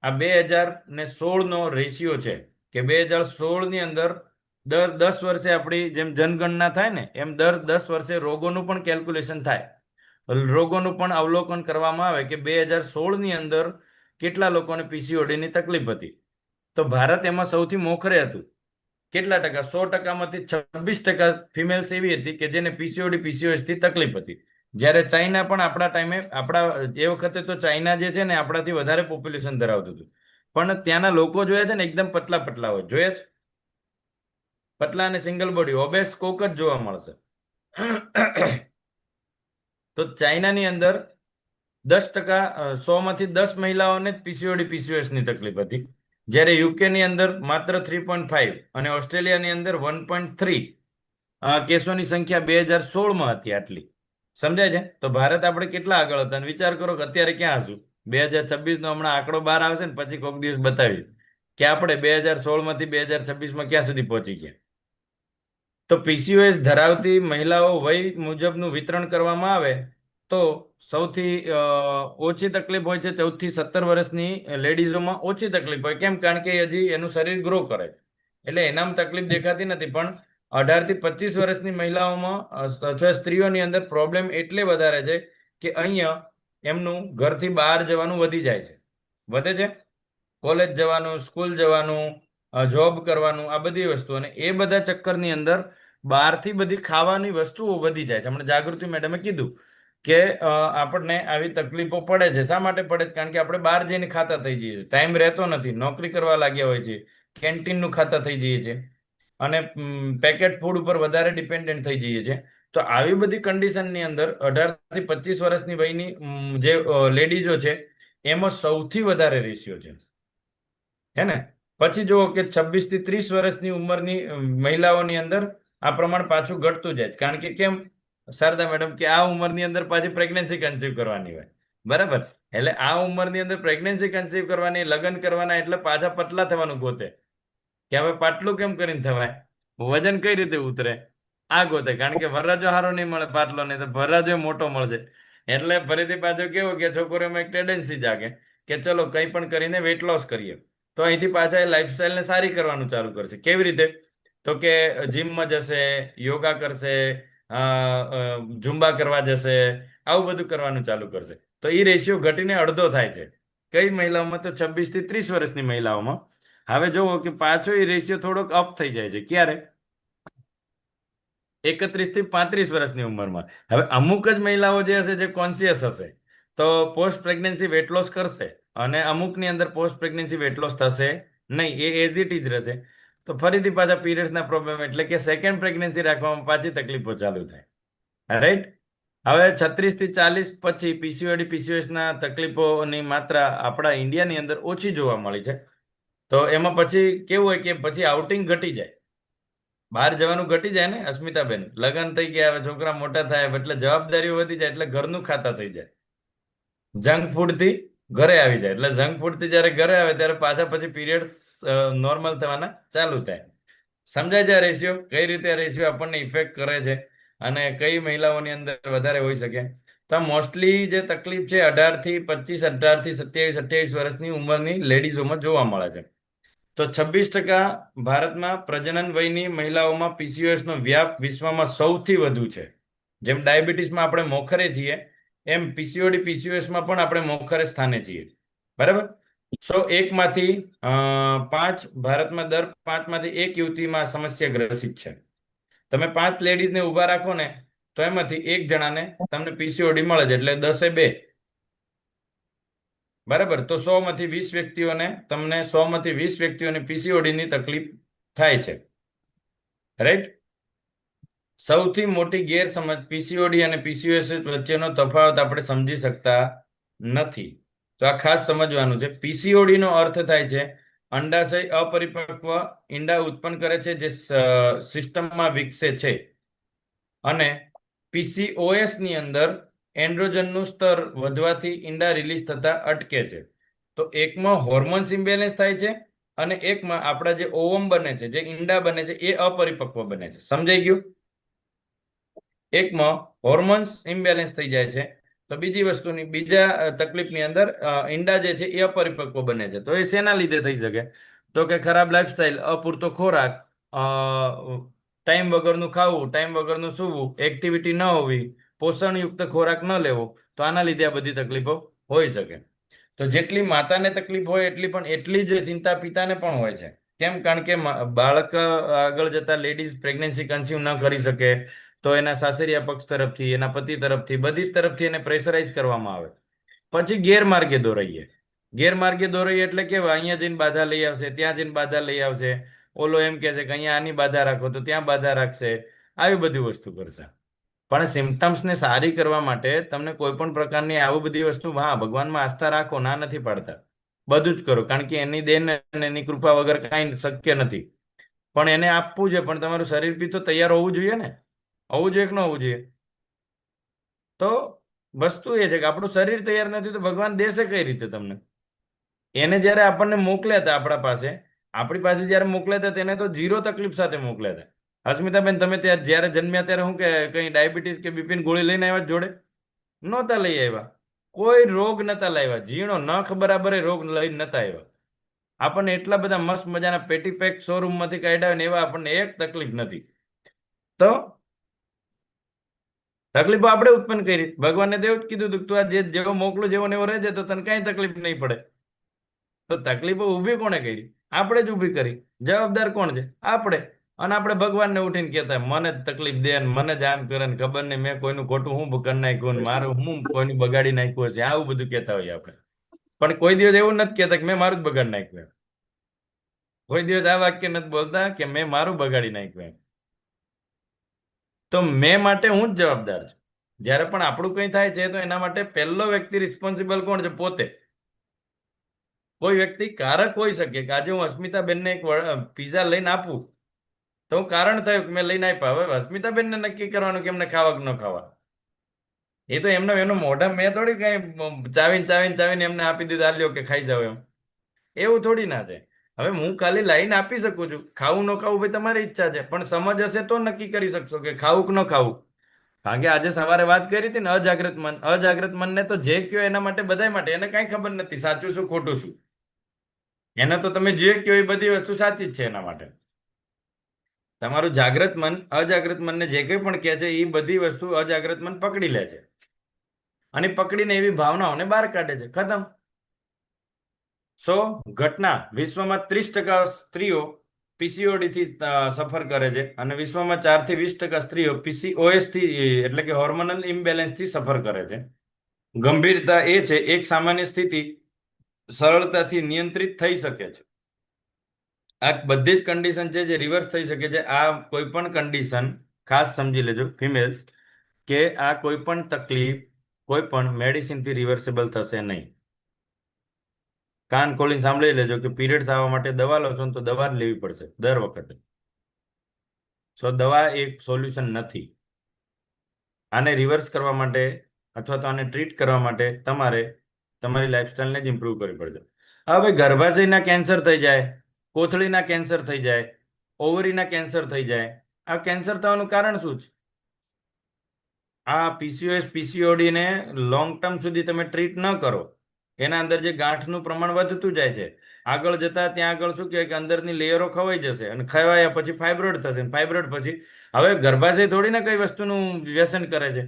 આ 2016 નો રેશિયો છે કે 2016 ની અંદર દર 10 વર્ષે આપણી જેમ જનગણના થાય ને એમ દર 10 વર્ષે રોગોનું પણ કેલ્ક્યુલેશન થાય, રોગોનું પણ અવલોકન કરવામાં આવે કે 2016 ની અંદર કેટલા લોકોને પીસીઓડીની તકલીફ હતી. તો ભારત એમાં સૌથી મોખરે હતું. કેટલા ટકા? 100%માંથી 26% ફિમેલ્સ એવી હતી કે જેને પીસીઓડી પીસીઓએસ થી તકલીફ હતી. જ્યારે ચાઇના પણ આપણા ટાઈમે, એ વખતે તો ચાઇના જે છે ને આપણાથી વધારે પોપ્યુલેશન ધરાવતું હતું, પણ ત્યાંના લોકો જોયા છે ને એકદમ પતલા પતલા હોય, જોયા છે? પતલા અને સિંગલ બોડી, ઓબેસ કોક જ જોવા મળશે. તો ચાઇનાની અંદર 10%, 100માંથી 10 મહિલાઓને પીસીઓડી પીસીઓએસ ની તકલીફ હતી. જ્યારે યુકેની અંદર માત્ર 3.5 અને ઓસ્ટ્રેલિયાની અંદર 1.3 કેસોની સંખ્યા 2016માં હતી આટલી. સમજાય છે? તો ભારત આપણે કેટલા આગળ હતા અને વિચાર કરો કે અત્યારે ક્યાં હશું. 2026 નો હમણાં આંકડો બહાર આવશે ને પછી કોઈક દિવસ બતાવી કે આપણે 2016માંથી 2026માં ક્યાં સુધી પહોંચી ગયા. તો પીસીઓએસ ધરાવતી મહિલાઓ વય મુજબનું વિતરણ કરવામાં આવે તો સૌથી ઓછી તકલીફ હોય છે 14 થી 17 વર્ષની લેડીઝોમાં ઓછી તકલીફ હોય. કેમ? કારણ કે હજી એનું શરીર ગ્રો કરે એટલે એનામાં તકલીફ દેખાતી નથી. પણ 18 થી 25 વર્ષની મહિલાઓમાં અથવા સ્ત્રીઓની અંદર પ્રોબ્લેમ એટલે વધારે છે કે અહીંયા એમનું ઘરથી બહાર જવાનું વધી જાય છે, વધે છે, કોલેજ જવાનું, સ્કૂલ જવાનું, જોબ કરવાનું, આ બધી વસ્તુ. અને એ બધા ચક્કરની અંદર બહારથી બધી ખાવાની વસ્તુઓ વધી જાય છે. હમણાં જાગૃતિ મેડમે કીધું કે આપણને આવી તકલીફો પડે છે. શા માટે પડે છે? કારણ કે આપણે બહાર જઈને ખાતા થઈ જઈએ છીએ, ટાઈમ રહેતો નથી, નોકરી કરવા લાગ્યા હોય છે, કેન્ટીનનું ખાતા થઈ જઈએ છીએ અને પેકેટ ફૂડ ઉપર વધારે ડિપેન્ડન્ટ થઈ જઈએ છીએ. તો આવી બધી કન્ડિશનની અંદર 18 થી 25 વર્ષની વયની જે લેડીઝો છે એમાં સૌથી વધારે રેશિયો છે, હે ને? પછી જુઓ કે 26 થી 30 વર્ષની ઉંમરની મહિલાઓની અંદર આ પ્રમાણ પાછું ઘટતું જાય. કારણ કે કેમ શારદા મેડમ કે આ ઉંમરની અંદર પાછી પ્રેગ્નન્સી કન્સીવ કરવાની હોય, બરાબર? એટલે આ ઉંમરની અંદર પ્રેગ્નન્સી કન્સીવ કરવાની, લગ્ન કરવાના, એટલે પાછા પતલા થવાનું ગોતે કે હવે પાટલું કેમ કરીને થવાય, વજન કઈ રીતે ઉતરે, આ ગોતે. કારણ કે વરરાજો હારો નહીં મળે પાટલો, નહીં તો વરરાજો મોટો મળશે. એટલે ફરીથી પાછું કેવું કે છોકરીઓમાં એક ટેન્ડન્સી જાગે કે ચલો કંઈ પણ કરીને વેટ લોસ કરીએ. તો અહીંથી પાછા એ લાઈફસ્ટાઈલને સારી કરવાનું ચાલુ કરશે. કેવી રીતે? તો કે જીમમાં જશે, યોગા કરશે, ઝુંબા કરવા જશે, આવું બધું કરવાનું ચાલુ કરશે. તો એ રેશિયો ઘટીને અડધો થાય છે. કઈ મહિલાઓમાં? તો 26 થી 30 વર્ષની મહિલાઓમાં. હવે જુઓ કે પાછો એ રેશિયો થોડોક અપ થઈ જાય છે. ક્યારે? 31 થી 35 વર્ષની ઉંમરમાં. હવે અમુક જ મહિલાઓ જે હશે જે કોન્શિયસ હશે તો પોસ્ટ પ્રેગ્નન્સી વેટ લોસ કરશે, અને અમુકની અંદર પોસ્ટ પ્રેગ્નન્સી વેટ લોસ થશે નહીં, એ એઝ ઇટ ઇઝ રહેશે. તો ફરીથી પાછા પીરિયડ્સના પ્રોબ્લેમ, એટલે કે સેકન્ડ પ્રેગ્નન્સી રાખવામાં પાછી તકલીફો ચાલુ થાય. રાઈટ? હવે 36 થી 40 પછી પીસીઓડી પીસીઓએસ ના તકલીફોની માત્રા આપણા ઇન્ડિયાની અંદર ઓછી જોવા મળી છે. તો એમાં પછી કેવું હોય કે પછી આઉટિંગ ઘટી જાય, બહાર જવાનું ઘટી જાય ને અસ્મિતાબેન. લગ્ન થઈ ગયા, હવે છોકરા મોટા થાય એટલે જવાબદારીઓ વધી જાય એટલે ઘરનું ખાતા થઈ જાય. જંક ફૂડ થી ઘરે આવી જાય એટલે જંક ફૂડ થી જ્યારે ઘરે આવે ત્યારે પાછા પછી પીરિયડ્સ નોર્મલ થવાના ચાલુ થાય. સમજાય છે આ રેશિયો, કઈ રીતે આ રેશિયો આપણને ઇફેક્ટ કરે છે અને કઈ મહિલાઓની અંદર વધારે હોઈ શકે? તો મોસ્ટલી જે તકલીફ છે 18 થી 25, 18 થી 27, 28 વર્ષની ઉંમરની લેડીઝોમાં જોવા મળે છે. તો 26% ભારતમાં પ્રજનન વયની મહિલાઓમાં પીસીઓએસ નો વ્યાપ વિશ્વમાં સૌથી વધુ છે. જેમ ડાયાબિટીસમાં આપણે મોખરે છીએ એમ પીસીઓડી પીસીઓએસમાં પણ આપણે મોખરે સ્થાને છીએ. બરાબર. 100 માંથી 5 ભારતમાં દર 5 માંથી 1 યુવતીમાં સમસ્યા ગ્રસિત છે. તમે 5 લેડીઝને ઊભા રાખો ને તો એમાંથી 1 જણાને તમને પીસીઓડી મળે છે એટલે 10-2. બરાબર. તો 100 માંથી 20 વ્યક્તિઓને તમને 100 માંથી 20 વ્યક્તિઓને પીસીઓડીની તકલીફ થાય છે. રાઈટ. સૌથી મોટી ગેરસમજ પીસીઓડી અને પીસીઓએસ વચ્ચેનો તફાવત આપણે સમજી શકતા નથી. તો આ ખાસ સમજવાનું છે. પીસીઓડી નો અર્થ થાય છે અંડાશય અપરિપક્વ ઈંડા ઉત્પન્ન કરે છે જે સિસ્ટમમાં વિકસે છે, અને પીસીઓએસ ની અંદર એન્ડ્રોજનનું સ્તર વધવાથી ઈંડા રિલીઝ થતા અટકે છે. તો એકમાં હોર્મોન્સ ઇમ્બેલેન્સ થાય છે અને એકમાં આપણા જે ઓવમ બને છે, જે ઈંડા બને છે એ અપરિપક્વ બને છે. સમજાઈ ગયું? એકમાં હોર્મોન્સ ઇમ્બેલેન્સ થઈ જાય છે તો બીજી વસ્તુની બીજા તકલીફની અંદર ઈંડા જે છે એ અપરિપક્વ બને છે. તો એ શેના લીધે થઈ શકે? તો કે ખરાબ લાઈફસ્ટાઈલ, અપૂરતો ખોરાક, ટાઈમ વગરનું ખાવું, ટાઈમ વગરનું સૂવું, એક્ટિવિટી ન હોવી, પોષણયુક્ત ખોરાક ન લેવો. તો આના લીધે આ બધી તકલીફો હોઈ શકે. તો જેટલી માતાને તકલીફ હોય એટલી જ ચિંતા પિતાને પણ હોય છે. કેમ? કારણ કે બાળક આગળ જતા લેડીઝ પ્રેગ્નન્સી કન્સીવ ન કરી શકે તો એના સાસરિયા પક્ષ તરફથી, એના પતિ તરફથી, બધી તરફથી એને પ્રેશરાઇઝ કરવામાં આવે. પછી ગેરમાર્ગે દોરાઈએ. ગેરમાર્ગે દોરાઈએ એટલે કે અહીંયા જઈને બાધા લઈ આવશે, ત્યાં જઈને બાધા લઈ આવશે. ઓલો એમ કહે છે કે અહીંયા આની બાધા રાખો તો ત્યાં બાધા રાખશે. આવી બધી વસ્તુ કરશે. પણ સિમ્ટમ્સને સારી કરવા માટે તમને કોઈ પણ પ્રકારની આવી બધી વસ્તુ, હા, ભગવાનમાં આસ્થા રાખો, ના નથી પાડતા, બધું જ કરો, કારણ કે એની દેન અને એની કૃપા વગર કાંઈ શક્ય નથી. પણ એને આપવું છે, પણ તમારું શરીર બી તો તૈયાર હોવું જોઈએ ને. હોવું જોઈએ કે ન હોવું જોઈએ? તો વસ્તુ એ છે કે આપણું શરીર તૈયાર નથી તો ભગવાન દેશે કઈ રીતે તમને? એને જ્યારે આપણને મોકલ્યા હતા આપણી પાસે જ્યારે મોકલ્યા હતા તેને તો 0 તકલીફ સાથે મોકલ્યા હતા. અસ્મિતાબેન, તમે ત્યાં જ્યારે જન્મ્યા ત્યારે શું કે કઈ ડાયાબિટીસ કે બીપીની ગોળી લઈને આવ્યા જોડે? નહોતા લઈ આવ્યા. કોઈ રોગ નતા લાવ્યા. ઝીણો નખ બરાબર રોગ લઈને નતા આવ્યા. આપણને એટલા બધા મસ્ત મજાના પેટી પેક શોરૂમ માંથી કાઢ્યા ને એવા આપણને એક તકલીફ નથી. તો તકલીફો આપણે ઉત્પન્ન કરી. ભગવાને તો એવું જ કીધું હતું તું આ જેવો મોકલો જેવો ને એવો રહેજે તો તને કઈ તકલીફ નહીં પડે. તો તકલીફો ઊભી કોણે કરી? આપણે જ ઊભી કરી. જવાબદાર કોણ છે? આપણે. અને આપણે ભગવાનને ઉઠીને કહેતા મને જ તકલીફ દે ને મને જ આમ કરે ને ખબર નહીં મેં કોઈનું ખોટું હું કરી નાખ્યું ને મારું હું કોઈનું બગાડી નાખ્યું હશે, આવું બધું કહેતા હોઈએ આપણે. પણ કોઈ દિવસ એવું નથી કહેતા કે મેં મારું જ બગાડી નાખ્યું. કોઈ દિવસ આ વાક્ય નથી બોલતા કે મેં મારું બગાડી નાખ્યું. તો મેં માટે હું જ જવાબદાર છું. જ્યારે પણ આપણું કંઈ થાય છે તો એના માટે પહેલો વ્યક્તિ રિસ્પોન્સિબલ કોણ છે? પોતે. કોઈ વ્યક્તિ કારક હોઈ શકે કે આજે હું અસ્મિતાબેનને એક પીઝા લઈને આપું તો કારણ થયું કે મેં લઈને આપ્યા. હવે અસ્મિતાબેનને નક્કી કરવાનું કે એમને ખાવા કે ન ખાવા. એ તો એમનું મોઢા મેં થોડી કઈ ચાવીને એમને આપી દીધા લ્યો કે ખાઈ જાવ એમ. એવું થોડી ના છે. હવે હું ખાલી લાઈને આપી શકું છું. ખાવું ન ખાવું ભાઈ તમારી ઈચ્છા છે, પણ સમજ હશે તો નક્કી કરી શકશો કે ખાવું કે ન ખાવું. કારણ કે આજે સવારે વાત કરી હતી ને અજાગ્રત મન. અજાગ્રત મનને તો જે કયો એના માટે બધાય માટે એને કાંઈ ખબર નથી સાચું શું ખોટું શું. એને તો તમે જે કયો એ બધી વસ્તુ સાચી જ છે એના માટે. તમારું જાગ્રત મન અજાગ્રત મનને જે કંઈ પણ કહે છે એ બધી વસ્તુ અજાગ્રત મન પકડી લે છે અને પકડીને એવી ભાવનાઓને બહાર કાઢે છે. ખતમ. ઘટના વિશ્વમાં 30% સ્ત્રીઓ પીસીઓડી થી સફર કરે છે અને વિશ્વમાં 4 થી 20% સ્ત્રીઓ પીસીઓએસ થી એટલે કે હોર્મોનલ ઇમ્બેલેન્સ થી સફર કરે છે. ગંભીરતા એ છે એક સામાન્ય સ્થિતિ સરળતાથી નિયંત્રિત થઈ શકે છે. આ બધી જ કન્ડિશન છે જે રિવર્સ થઈ શકે છે. આ કોઈ પણ કન્ડિશન ખાસ સમજી લેજો ફિમેલ્સ, કે આ કોઈ પણ તકલીફ કોઈ પણ મેડિસિનથી રિવર્સેબલ થશે નહીં. કાન ખોલીને સાંભળી લેજો કે પીરિયડ્સ આવવા માટે દવા લો છો ને તો દવા જ લેવી પડશે દર વખતે. દવા એક સોલ્યુશન નથી. આને રિવર્સ કરવા માટે અથવા તો આને ટ્રીટ કરવા માટે તમારે તમારી લાઈફસ્ટાઈલને જ ઇમ્પ્રૂવ કરવી પડશે. હવે ગર્ભાશયના કેન્સર થઈ જાય, કોથળીના કેન્સર થઈ જાય, ઓવરીના કેન્સર થઈ જાય. આ કેન્સર થવાનું કારણ શું છે? આ પીસીઓએસ પીસીઓડી ને લોંગ ટર્મ સુધી તમે ટ્રીટ ન કરો, એના અંદર જે ગાંઠનું પ્રમાણ વધતું જાય છે. આગળ જતા ત્યાં આગળ શું કહેવાય કે અંદરની લેયરો ખવાઈ જશે અને ખવાયા પછી ફાઇબ્રોઇડ થશે. ફાઇબ્રોઇડ પછી હવે ગર્ભાશય થોડી ને કઈ વસ્તુનું વ્યસન કરે છે.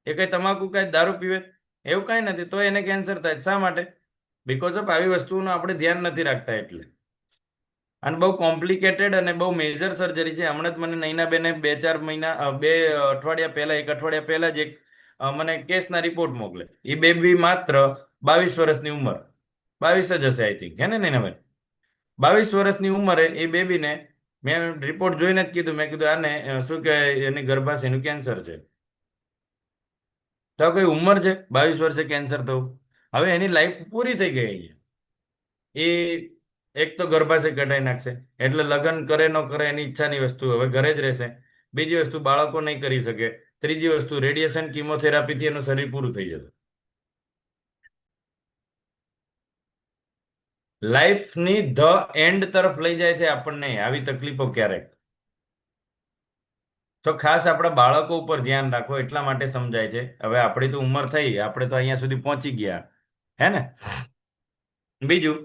એ કઈ તમાકુ કઈ દારૂ પીવે એવું કઈ નથી, તો એને કેન્સર થાય. શા માટે? બીકોઝ ઓફ આવી વસ્તુઓનું આપણે ધ્યાન નથી રાખતા એટલે. અને બહુ કોમ્પ્લિકેટેડ અને બહુ મેજર સર્જરી છે. હમણાં જ મને નૈનાબેને 2-4 મહિના 2 અઠવાડિયા પહેલા 1 અઠવાડિયા પહેલા જ એક મને કેસના રિપોર્ટ મોકલે. એ બેબી માત્ર 22 વર્ષની ઉંમર, 22 જ હશે આઈ થિંક, હે ને નૈનાબેન? 22 વર્ષની ઉંમરે એ બેબીને મેં રિપોર્ટ જોઈને જ કીધું, મેં કીધું આને શું કહેવાય, એની ગર્ભાશયનું કેન્સર છે. તો આ કોઈ ઉંમર છે 22 વર્ષે કેન્સર થવું? હવે એની લાઈફ પૂરી થઈ ગઈ અહીંયા. એ એક તો ગર્ભાશય કઢાઈ નાખશે એટલે લગ્ન કરે ન કરે એની ઈચ્છાની વસ્તુ, હવે ઘરે જ રહેશે. બીજી વસ્તુ, બાળકો નહીં કરી શકે. ત્રીજી વસ્તુ, રેડિયેશન કિમોથેરાપીથી એનું શરીર પૂરું થઈ જશે. લાઈફની ધ એન્ડ તરફ લઈ જાય છે આપણને આવી તકલીફો ક્યારેક. તો ખાસ આપણા બાળકો ઉપર ધ્યાન રાખો, એટલા માટે સમજાય છે. હવે આપણી તો ઉંમર થઈ, આપણે તો અહીંયા સુધી પહોંચી ગયા, હે ને? બીજું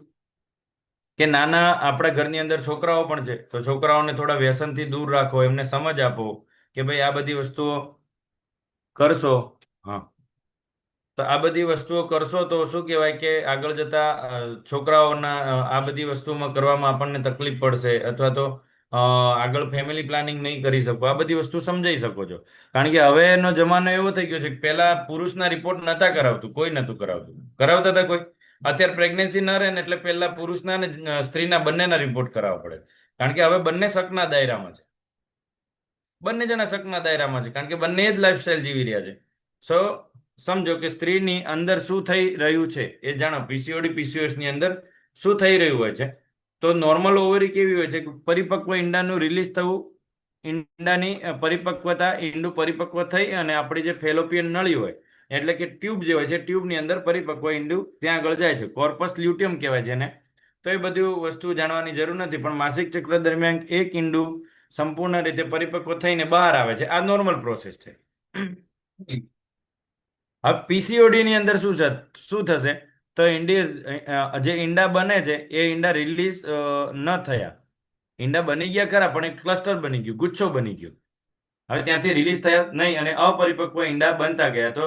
કે નાના આપણા ઘરની અંદર છોકરાઓ પણ છે, તો છોકરાઓને થોડા વ્યસનથી દૂર રાખો, એમને સમજ આપો કે ભાઈ આ બધી વસ્તુઓ કરશો. હા, તો આ બધી વસ્તુઓ કરશો તો શું કહેવાય કે આગળ જતા છોકરાઓના આ બધી વસ્તુમાં કરવામાં આપણને તકલીફ પડશે, અથવા તો આગળ ફેમિલી પ્લાનિંગ નહીં કરી શકો. આ બધી વસ્તુ સમજાઈ શકો છો. કારણ કે હવેનો જમાનો એવો થઈ ગયો છે કે પહેલા પુરુષના રિપોર્ટ નતા કરાવતું, કોઈ નતું કરાવતું. કરાવતા હતા કોઈ? અત્યારે પ્રેગ્નન્સી ન રહે ને એટલે પહેલા પુરુષના અને સ્ત્રીના બંનેના રિપોર્ટ કરાવવા પડે. કારણ કે હવે બંને શકના દાયરામાં છે. બંને જણા શકના દાયરામાં છે, કારણ કે બંને જ લાઈફસ્ટાઈલ જીવી રહ્યા છે. સો સમજો કે સ્ત્રીની અંદર શું થઈ રહ્યું છે એ જાણો. પીસીઓડી પીસીઓએસ ની અંદર શું થઈ રહ્યું હોય છે? તો નોર્મલ ઓવરી કેવી હોય છે? પરિપક્વ ઈંડાનું રિલીઝ થવું, ઈંડાની પરિપક્વતા, ઈંડું પરિપક્વ થઈ અને આપણી જે ફેલોપિયન નળી હોય એટલે કે ટ્યુબ જે હોય છે, ટ્યુબની અંદર પરિપક્વ ઈંડું ત્યાં આગળ જાય છે. કોર્પસ લ્યુટિયમ કહેવાય છે એને. તો એ બધી વસ્તુ જાણવાની જરૂર નથી, પણ માસિક ચક્ર દરમિયાન એક ઈંડું સંપૂર્ણ રીતે પરિપક્વ થઈને બહાર આવે છે. આ નોર્મલ પ્રોસેસ છે. હવે પીસીઓડી ની અંદર શું થશે? તો જે ઈંડા બને છે એ ઈંડા રિલીઝ ન થયા. ઈંડા બની ગયા ખરા, પણ એક ક્લસ્ટર બની ગયું, ગુચ્છો બની ગયો. હવે ત્યાંથી રિલીઝ થયા નહીં અને અપરિપક્વ ઈંડા બનતા ગયા, તો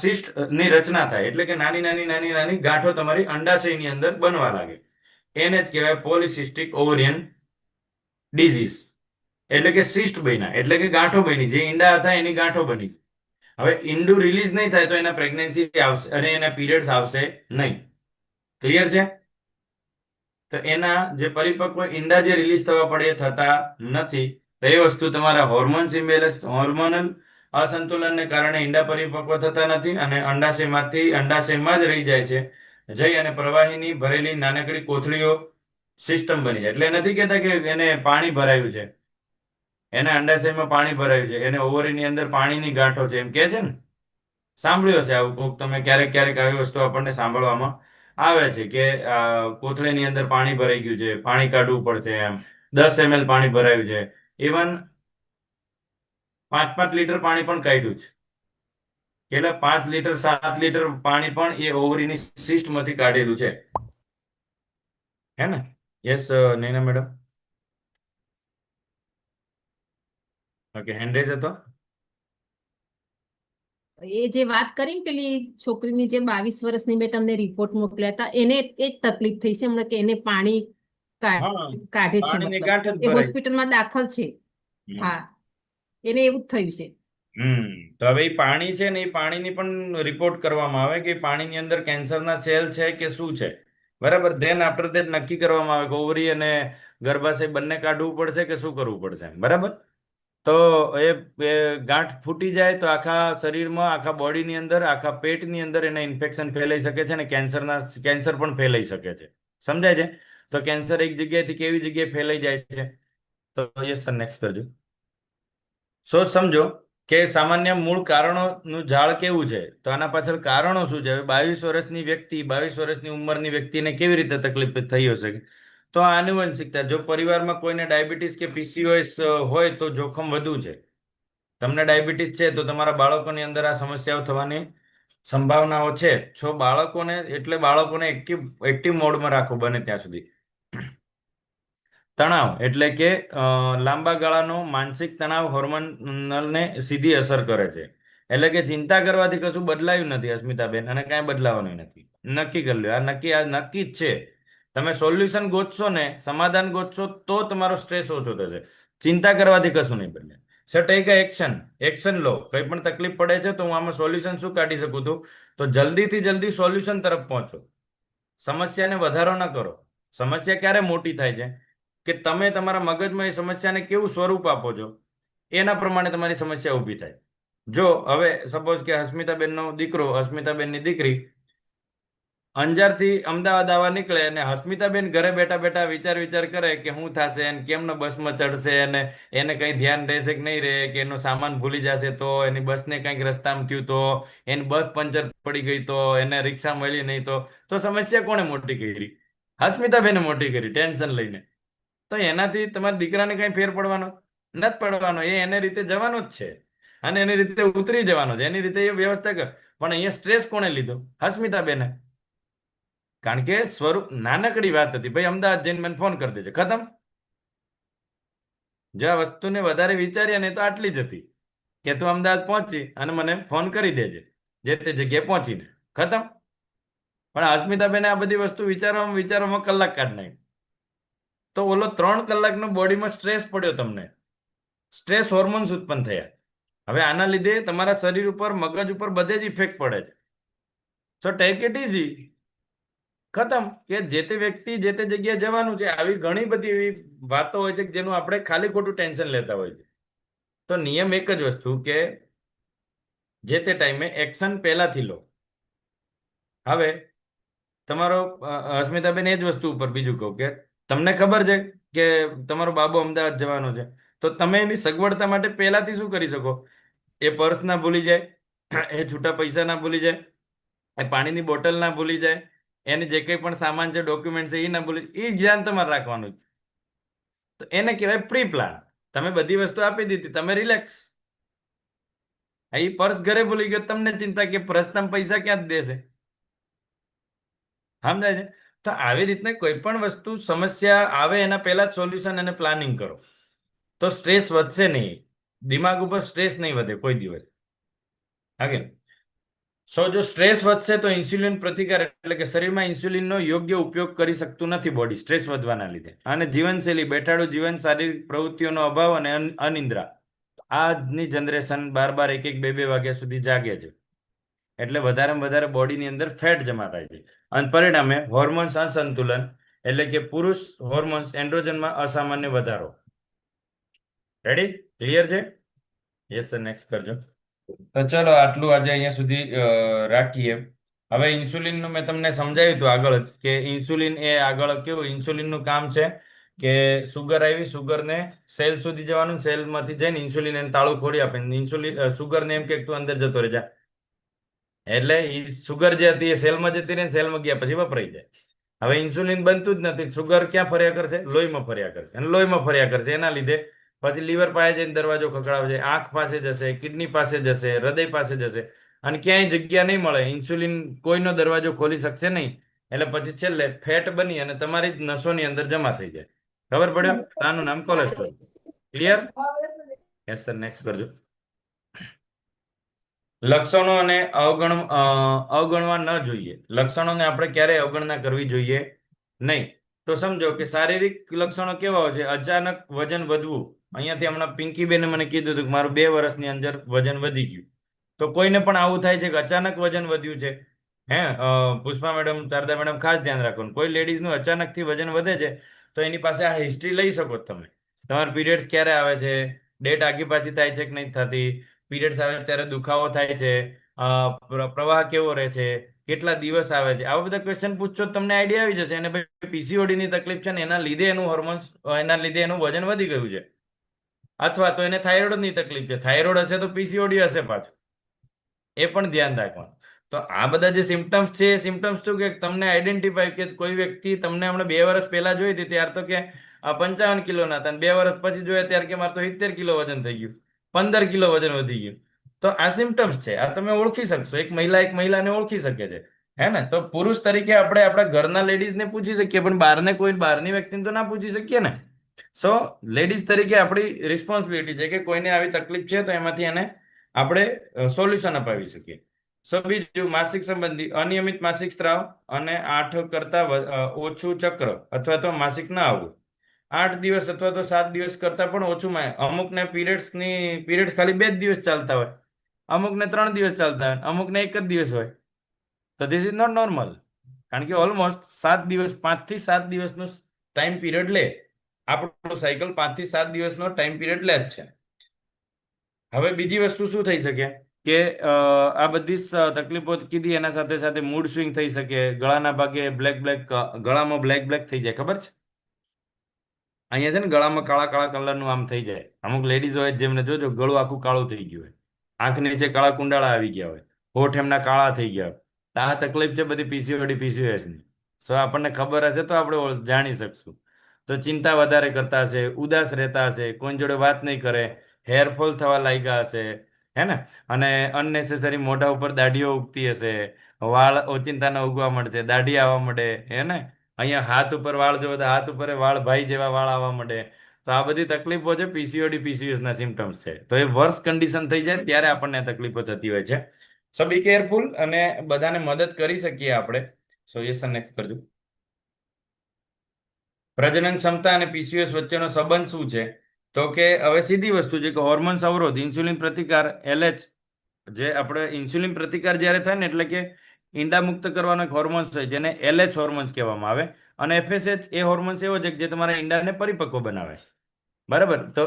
સિસ્ટ ની રચના થાય. એટલે કે નાની નાની નાની નાની ગાંઠો તમારી અંડાશયની અંદર બનવા લાગે. એને જ કહેવાય પોલિસિસ્ટિક ઓવરિયન ડિઝીઝ. એટલે કે સિસ્ટ બન્યા, એટલે કે ગાંઠો બની. જે ઈંડા હતા એની ગાંઠો બની. હવે ઈંડું રિલીઝ નહીં થાય તો એના પ્રેગ્નન્સી આવશે અને એના પીરિયડ્સ આવશે નહીં. ક્લિયર છે? તો એના જે પરિપક્વ ઈંડા જે રિલીઝ થવા પડે એ થતા નથી. તો એ વસ્તુ તમારા હોર્મોન્સ ઇમ્બેલેન્સ, હોર્મોનલ અસંતુલનને કારણે ઈંડા પરિપક્વ થતા નથી અને અંડાશયમાં જ રહી જાય છે. જઈ અને પ્રવાહીની ભરેલી નાનકડી કોથળીઓ સિસ્ટમ બની જાય. એટલે નથી કહેતા કે એને પાણી ભરાયું છે, એના અંડાશયમાં પાણી ભરાયું છે, એને ઓવરીની અંદર પાણીની ગાંઠો છે એમ કહે છે ને. સાંભળ્યું હશે આવું કોક તમે. ક્યારેક ક્યારેક આવી વસ્તુ આપણને સાંભળવામાં આવે છે કે કોથળીની અંદર પાણી ભરાઈ ગયું છે, પાણી કાઢવું પડશે, એમ 10 ml પાણી ભરાયું છે. ઇવન 5-5 લીટર પાણી પણ કાઢ્યું છે. એટલે 5 લીટર 7 લીટર પાણી પણ એ ઓવરીની સિસ્ટમાંથી કાઢેલું છે, હે ને? Yes Naina madam. Okay, hand raise હતો. એ જે વાત કરી પેલી છોકરીની જે 22 વર્ષની મેં તમને રિપોર્ટ મોકલ્યા હતા, એને એ જ તકલીફ થઈ છે હમણાં કે એને પાણી હા, કાઢે છે, પાણીની મતલબ ગાંઠ જ એ ભરાય. હોસ્પિટલમાં દાખલ છે. હા, એને એવું જ થયું છે. તો હવે એ પાણી છે ને, એ પાણીની પણ રિપોર્ટ કરવામાં આવે કે પાણીની અંદર કેન્સરના સેલ છે કે શું છે. બરાબર. ધેન આફ્ટર ધેટ નક્કી કરવામાં આવે કે ઓવરી અને ગર્ભાશય બંને કાઢવું પડશે કે શું કરવું પડશે. બરાબર. તો તો એ ગાંઠ ફૂટી જાય તો આખા શરીરમાં, આખા બોડીની અંદર, આખા પેટની અંદર એને ઇન્ફેક્શન ફેલાઈ શકે છે અને કેન્સર પણ ફેલાઈ શકે છે. સમજાય છે? તો કેન્સર એક જગ્યાએથી કેવી જગ્યાએ ફેલાઈ જાય છે? તો યસ સર, નેક્સ્ટ કરજો. સો સમજો કે સામાન્ય મૂળ કારણોનું ઝાડ કેવું છે, તો આના પાછળ કારણો શું છે? હવે 22 વર્ષની વ્યક્તિ, 22 વર્ષની ઉંમરની વ્યક્તિને કેવી રીતે તકલીફ થઈ હશે? તો આનુવંશિકતા, જો પરિવારમાં કોઈને ડાયાબિટીસ કે પીસીઓએસ હોય તો જોખમ વધુ છે. તમને ડાયાબિટીસ છે તો તમારા બાળકોની અંદર આ સમસ્યાઓ થવાની સંભાવનાઓ છે. બાળકોને એક્ટિવ મોડમાં રાખો બને ત્યાં સુધી. તણાવ એટલે કે લાંબા ગાળાનો માનસિક તણાવ હોર્મોનલને સીધી અસર કરે છે. એટલે કે ચિંતા કરવાથી કશું બદલાયું નથી અસ્મિતાબેન, અને કાંઈ બદલાવાનું નથી. નક્કી કરી લો, આ નક્કી જ છે. તમે સોલ્યુશન ગોતશો ને, સમાધાન ગોતશો તો તમારો સ્ટ્રેસ ઓછો થશે. ચિંતા કરવાથી કશું નહીં બદલે. સો ટેક એક્શન લો. કંઈ પણ તકલીફ પડે છે તો હું આમાં સોલ્યુશન શું કાઢી શકું છું? તો જલ્દીથી જલ્દી સોલ્યુશન તરફ પહોંચો. સમસ્યાને વધારો ન કરો. સમસ્યા ક્યારે મોટી થાય છે કે તમે તમારા મગજમાં એ સમસ્યાને કેવું સ્વરૂપ આપો છો, એના પ્રમાણે તમારી સમસ્યા ઊભી થાય. જો હવે સપોઝ કે હસ્મિતાબેનનો દીકરો, હસ્મિતાબેનની દીકરી અંજારથી અમદાવાદ આવવા નીકળે અને હસ્મિતાબેન ઘરે બેઠા બેઠા વિચાર કરે કે શું થશે, અને કેમનો બસમાં ચડશે, અને એને કંઈ ધ્યાન રહેશે કે નહીં રહે, કે એનો સામાન ભૂલી જશે તો, એની બસને કંઈક રસ્તામાં થયું તો, એની બસ પંચર પડી ગઈ તો, એને રિક્ષા મળી નહીં તો સમસ્યા કોણે મોટી કરી? હસ્મિતાબેને મોટી કરી, ટેન્શન લઈને. તો એનાથી તમારા દીકરાને કંઈ ફેર પડવાનો નથી પડવાનો. એ એને રીતે જવાનો જ છે અને એની રીતે ઉતરી જવાનો છે, એની રીતે એ વ્યવસ્થા કર. પણ અહીંયા સ્ટ્રેસ કોણે લીધો? હસ્મિતાબેને. કારણ કે નાનકડી વાત હતી, ભાઈ અમદાવાદ જઈને મને ફોન કરી દેજો, ખતમ. જો આ વસ્તુને વધારે વિચારીએ ને તો આટલી જ હતી કે તું અમદાવાદ પહોંચી અને મને ફોન કરી દેજે જે તે જગ્યાએ પહોંચીને, ખતમ. પણ હસ્મિતાબેને આ બધી વસ્તુ વિચારવામાં કલાક કાઢ નાખી. તો ઓલો 3 કલાકનો બોડીમાં સ્ટ્રેસ પડ્યો, તમને સ્ટ્રેસ હોર્મોન્સ ઉત્પન્ન થયા. હવે આના લીધે તમારા શરીર ઉપર, મગજ ઉપર બધે જ ઇફેક્ટ પડે છે. સો ટેક ઇટ ઇઝી, ખતમ. કે જે તે વ્યક્તિ જે તે જગ્યાએ જવાનું છે. આવી ઘણી બધી એવી વાતો હોય છે કે જેનું આપણે ખાલી ખોટું ટેન્શન લેતા હોય છે. તો નિયમ એક જ વસ્તુ કે જે તે ટાઈમે એક્શન પહેલાથી લો. હવે તમારો હસ્મિતાબેન એ જ વસ્તુ ઉપર બીજું કહું કે તમને ખબર છે કે તમારો બાબો અમદાવાદ જવાનો છે, તો તમે એની સગવડતા માટે પહેલાથી શું કરી શકો? એ પર્સ ના ભૂલી જાય, એ છૂટા પૈસા ના ભૂલી જાય, એ પાણીની બોટલ ના ભૂલી જાય, એને જે કંઈ પણ સામાન છે, ડોક્યુમેન્ટ છે, એ ના ભૂલી જાય. એ ધ્યાન તમારે રાખવાનું છે. તો એને કહેવાય પ્રી પ્લાન. તમે બધી વસ્તુ આપી દીધી, તમે રિલેક્સ. એ પર્સ ઘરે ભૂલી ગયો, તમને ચિંતા કે પર્સના પૈસા ક્યાં જ દેશે? સમજાય છે? તો આવી રીતના કોઈ પણ વસ્તુ, સમસ્યા આવે એના પહેલા જ સોલ્યુશન અને પ્લાનિંગ કરો તો સ્ટ્રેસ વધશે નહીં. દિમાગ ઉપર સ્ટ્રેસ નહીં વધે કોઈ દિવસ. ઓકે. સો જો સ્ટ્રેસ વધશે તો ઇન્સ્યુલિન પ્રતિકાર, એટલે કે શરીરમાં ઇન્સ્યુલિનનો યોગ્ય ઉપયોગ કરી શકતું નથી બોડી, સ્ટ્રેસ વધવાના લીધે. અને જીવનશૈલી, બેઠાડું જીવન, શારીરિક પ્રવૃત્તિઓનો અભાવ અને અનિદ્રા. આજની જનરેશન 12 1 2 વાગ્યા સુધી જાગે છે, એટલે વધારેમાં વધારે બોડીની અંદર ફેટ જમા થાય છે. અને પરિણામે હોર્મોન્સ અસંતુલન, એટલે કે પુરુષ હોર્મોન્સ એન્ડ્રોજનમાં અસામાન્ય વધારો. રેડી? ક્લિયર છે? યસ સર, નેક્સ્ટ કરજો. તો ચલો આટલું આજે અહીંયા સુધી રાખીએ. હવે ઇન્સ્યુલિનનું મેં તમને સમજાવ્યું હતું આગળ જ કે ઇન્સ્યુલિન એ આગળ કેવું ઇન્સ્યુલિનનું કામ છે કે સુગર આવી, સુગરને સેલ સુધી જવાનું, સેલમાંથી જઈને ઇન્સ્યુલિન એને તાળું ખોલી આપે. સુગરને એમ કે તું અંદર જતો રહે જા, એટલે એ સુગર જે હતી એ સેલમાં જતી રહે, સેલમાં ગયા પછી વપરાઈ જાય. હવે ઇન્સ્યુલિન બનતું જ નથી, સુગર ક્યાં ફર્યા કરશે? લોહીમાં ફર્યા કરશે, અને લોહીમાં ફર્યા કરશે એના લીધે પછી લીવર પાસે જઈને દરવાજો ખખડાવશે, આંખ પાસે જશે, કિડની પાસે જશે, હૃદય પાસે જશે, અને ક્યાંય જગ્યા નહીં મળે. ઇન્સ્યુલિન કોઈનો દરવાજો ખોલી શકશે નહીં, એટલે પછી છેલ્લે ફેટ બની અને તમારી જ નસોની અંદર જમા થઈ જાય. ખબર પડ્યો? આનું નામ cholesterol. Clear? Yes sir, next કરજો. લક્ષણો અને અવગણવા ન જોઈએ. લક્ષણોને આપણે ક્યારેય અવગણના કરવી જોઈએ નહીં. તો સમજો કે શારીરિક લક્ષણો કેવા હોય છે? અચાનક વજન વધવું. અહીંયાથી હમણાં પિંકીબેને મને કીધું હતું કે મારું 2 વર્ષની અંદર વજન વધી ગયું. તો કોઈને પણ આવું થાય છે કે અચાનક વજન વધ્યું છે? પુષ્પા મેડમ, શારદા મેડમ, ખાસ ધ્યાન રાખવાનું. કોઈ લેડીઝનું અચાનકથી વજન વધે છે તો એની પાસે આ હિસ્ટ્રી લઈ શકો તમે. તમારા પીરિયડ્સ ક્યારે આવે છે, ડેટ આગી પાછી થાય છે કે નહીં થતી, પીરિયડ્સ આવે ત્યારે દુખાવો થાય છે, પ્રવાહ કેવો રહે છે, કેટલા દિવસ આવે છે, આવા બધા ક્વેશ્ચન પૂછશો તો તમને આઈડિયા આવી જશે. અને ભાઈ પીસીઓડી ની તકલીફ છે ને એના લીધે એનું હોર્મોન્સ, એના લીધે એનું વજન વધી ગયું છે, અથવા તો એને થાઇરોઇડ ની તકલીફ છે, થાઇરોઇડ હશે તો પીસીઓડી હશે પાછું, એ પણ ધ્યાન રાખવાનું. તો આ બધા જે સિમ્ટમ્સ છે એ સિમ્ટમ્સ શું કે તમને આઈડેન્ટિફાઈ, કે કોઈ વ્યક્તિ તમને હમણાં 2 વર્ષ પહેલા જોઈ હતી ત્યાર તો કે 55 કિલોના હતા, અને 2 વર્ષ પછી જોયા ત્યારે કે મારે તો 70 કિલો વજન થઈ ગયું, 15 કિલો વજન વધી ગયું. તો આ સિમ્ટમ્સ છે, આ તમે ઓળખી શકશો. એક મહિલાને ઓળખી શકે છે, હે ને? તો પુરુષ તરીકે આપણે આપણા ઘરના લેડીઝને પૂછી શકીએ, પણ બહારની વ્યક્તિને તો ના પૂછી શકીએ ને. સો લેડીઝ તરીકે આપણી રિસ્પોન્સિબિલિટી છે કે કોઈને આવી તકલીફ છે તો એમાંથી એને આપણે સોલ્યુશન અપાવી શકીએ. સો બીજું, માસિક સંબંધી અનિયમિત માસિક સ્ત્રાવ અને 8 કરતા ઓછું ચક્ર અથવા તો માસિક ના આવવું, 8 દિવસ અથવા તો 7 દિવસ કરતા પણ ઓછું. અમુકને પીરિયડ્સ ખાલી 2 જ દિવસ ચાલતા હોય, અમુકને 3 દિવસ ચાલતા હોય, અમુકને 1 જ દિવસ હોય. તો ધીસ ઇઝ નોટ નોર્મલ, કારણ કે ઓલમોસ્ટ 7 દિવસ, 5 થી 7 દિવસનો ટાઈમ પીરિયડ લે આપણું સાયકલ, 5 થી 7 દિવસનો ટાઈમ પીરિયડ લે જ છે. હવે બીજી વસ્તુ શું થઈ શકે કે આ બધી તકલીફો કીધી, એના સાથે સાથે મૂડ સ્વિંગ થઈ શકે, ગળાના ભાગે ગળામાં બ્લેક થઈ જાય, ખબર છે? અહીંયા છે ને ગળામાં કાળા કાળા કલરનું આમ થઈ જાય. અમુક લેડીઝ હોય જેમને જોજો ગળું આખું કાળું થઈ ગયું હોય, આંખ નીચે કાળા કુંડાળા આવી ગયા હોય, હોઠ એમના કાળા થઈ ગયા હોય. આ તકલીફ છે બધી પીસીઓડી પીસીઓએસની. સો આપણને ખબર હશે તો આપણે જાણી શકશું. તો ચિંતા વધારે કરતા હશે, ઉદાસ રહેતા હશે, કોઈ જોડે વાત નહીં કરે, હેરફોલ થવા લાગ્યા હશે, હે ને? અને અનનેસેસરી મોઢા ઉપર દાઢીઓ ઉગતી હશે, વાળ ઓચિંતાના ઉગવા મળશે, દાઢી આવવા મળે, હે ને? અહીંયા હાથ ઉપર વાળ જોવો તો હાથ ઉપર વાળ, ભાઈ જેવા વાળ આવવા મળે. તો આ બધી તકલીફો છે પીસીઓડી પીસીઓએસ ના સિમ્ટમ્સ છે. તો એ વર્સ કન્ડિશન થઈ જાય ત્યારે આપણને તકલીફો થતી હોય છે. સો બી કેરફુલ, અને બધાને મદદ કરી શકીએ આપણે. સો યસ નેક્સ્ટ કરજો. પ્રજનન ક્ષમતા અને પીસીઓએસ વચ્ચેનો સંબંધ શું છે? તો કે હવે સીધી વસ્તુ છે કે હોર્મોન્સ અવરોધ, ઇન્સ્યુલિન પ્રતિકાર, એલએચ, જે આપણે ઇન્સ્યુલિન પ્રતિકાર જ્યારે થાય ને એટલે કે ઈંડા મુક્ત કરવાનો એક હોર્મોન્સ હોય જેને એલએચ હોર્મોન્સ કહેવામાં આવે, અને એફએસએચ એ હોર્મોન્સ એવો છે કે જે તમારા ઈંડાને પરિપક્વ બનાવે, બરાબર? તો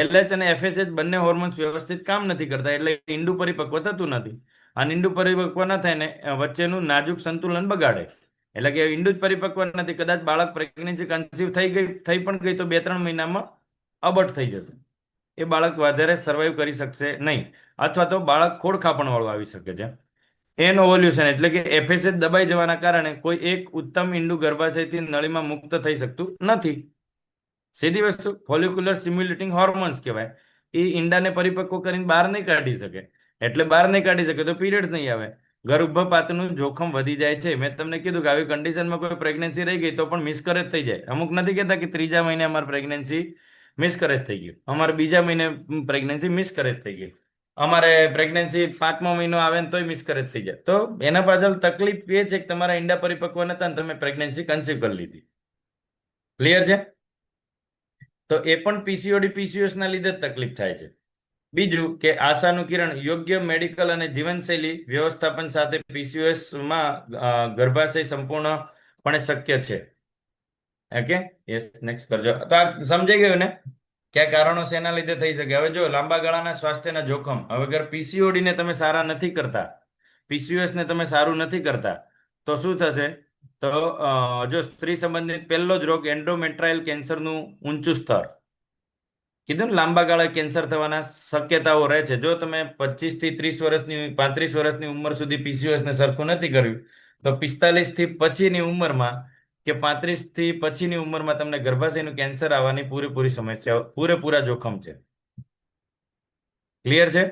એલએચ અને એફએસએચ બંને હોર્મોન્સ વ્યવસ્થિત કામ નથી કરતા, એટલે ઈંડું પરિપક્વ થતું નથી. અને ઈંડું પરિપક્વ ન થાય ને વચ્ચેનું નાજુક સંતુલન બગાડે, એટલે કે ઈંડું જ પરિપક્વ નથી. કદાચ બાળક પ્રેગ્નન્સી કન્સીવ થઈ પણ ગઈ તો 2-3 મહિનામાં અબોર્ટ થઈ જશે, એ બાળક વધારે સર્વાઈવ કરી શકશે નહીં, અથવા તો બાળક ખોડખાપણ વાળું આવી શકે છે. એનઓવલ્યુશન એટલે કે એફએસએચ દબાઈ જવાના કારણે કોઈ એક ઉત્તમ ઈંડું ગર્ભાશયથી નળીમાં મુક્ત થઈ શકતું નથી. સીધી વસ્તુ, ફોલિક્યુલર સ્ટિમ્યુલેટિંગ હોર્મોન્સ કહેવાય. એ ઈંડાને પરિપક્વ કરીને બહાર નહીં કાઢી શકે, એટલે બહાર નહીં કાઢી શકે તો પીરિયડ્સ નહીં આવે, ગર્ભપાતનું જોખમ વધી જાય છે. મેં તમને કીધું કે આવી કન્ડિશનમાં કોઈ પ્રેગ્નન્સી રહી ગઈ તો પણ મિસકેરેજ થઈ જાય. અમુક નથી કહેતા કે 3જા મહિને અમારી પ્રેગ્નન્સી મિસકેરેજ થઈ ગયું, અમારે 2જા મહિને પ્રેગ્નન્સી મિસકેરેજ થઈ ગઈ, અમારે પ્રેગ્નન્સી 5મો મહિનો આવે ને તોય મિસકેરેજ થઈ જાય. તો એના પાછળ તકલીફ એ છે કે તમારા ઈંડા પરિપક્વ નતા ને તમે પ્રેગ્નન્સી કન્સીવ કરી લીધી. ક્લિયર છે? તો એ પણ પીસીઓડી પીસીઓએસ ના લીધે જ તકલીફ થાય છે. બીજું કે આશાનું કિરણ, યોગ્ય મેડિકલ અને જીવનશૈલી વ્યવસ્થાપન સાથે પીસીઓએસ માં ગર્ભાશય સંપૂર્ણપણે શક્ય છે. ઓકે, યસ નેક્સ્ટ કરજો. તો આ સમજાઈ ગયું ને કયા કારણો શેના લીધે થઈ શકે? હવે જો લાંબા ગાળાના સ્વાસ્થ્યના જોખમ, હવે અગર પીસીઓડી ને તમે સારા નથી કરતા, પીસીઓએસ ને તમે સારું નથી કરતા, તો શું થશે? તો જો સ્ત્રી સંબંધિત પહેલો જ રોગ એન્ડોમેટ્રાયલ કેન્સરનું ઊંચું સ્તર, કીધું ને લાંબા ગાળે કેન્સર થવાના શક્યતાઓ રહે છે. જો તમે 25 થી 30 વર્ષની 35 વર્ષની ઉંમર સુધી પીસીઓએસ ને સરખું નથી કર્યું, તો 45 થી પછીની ઉંમરમાં કે 35 થી પછીની ઉંમરમાં તમને ગર્ભાશયનું કેન્સર આવવાની પૂરેપૂરી સમસ્યા, પૂરેપૂરા જોખમ છે. ક્લિયર છે?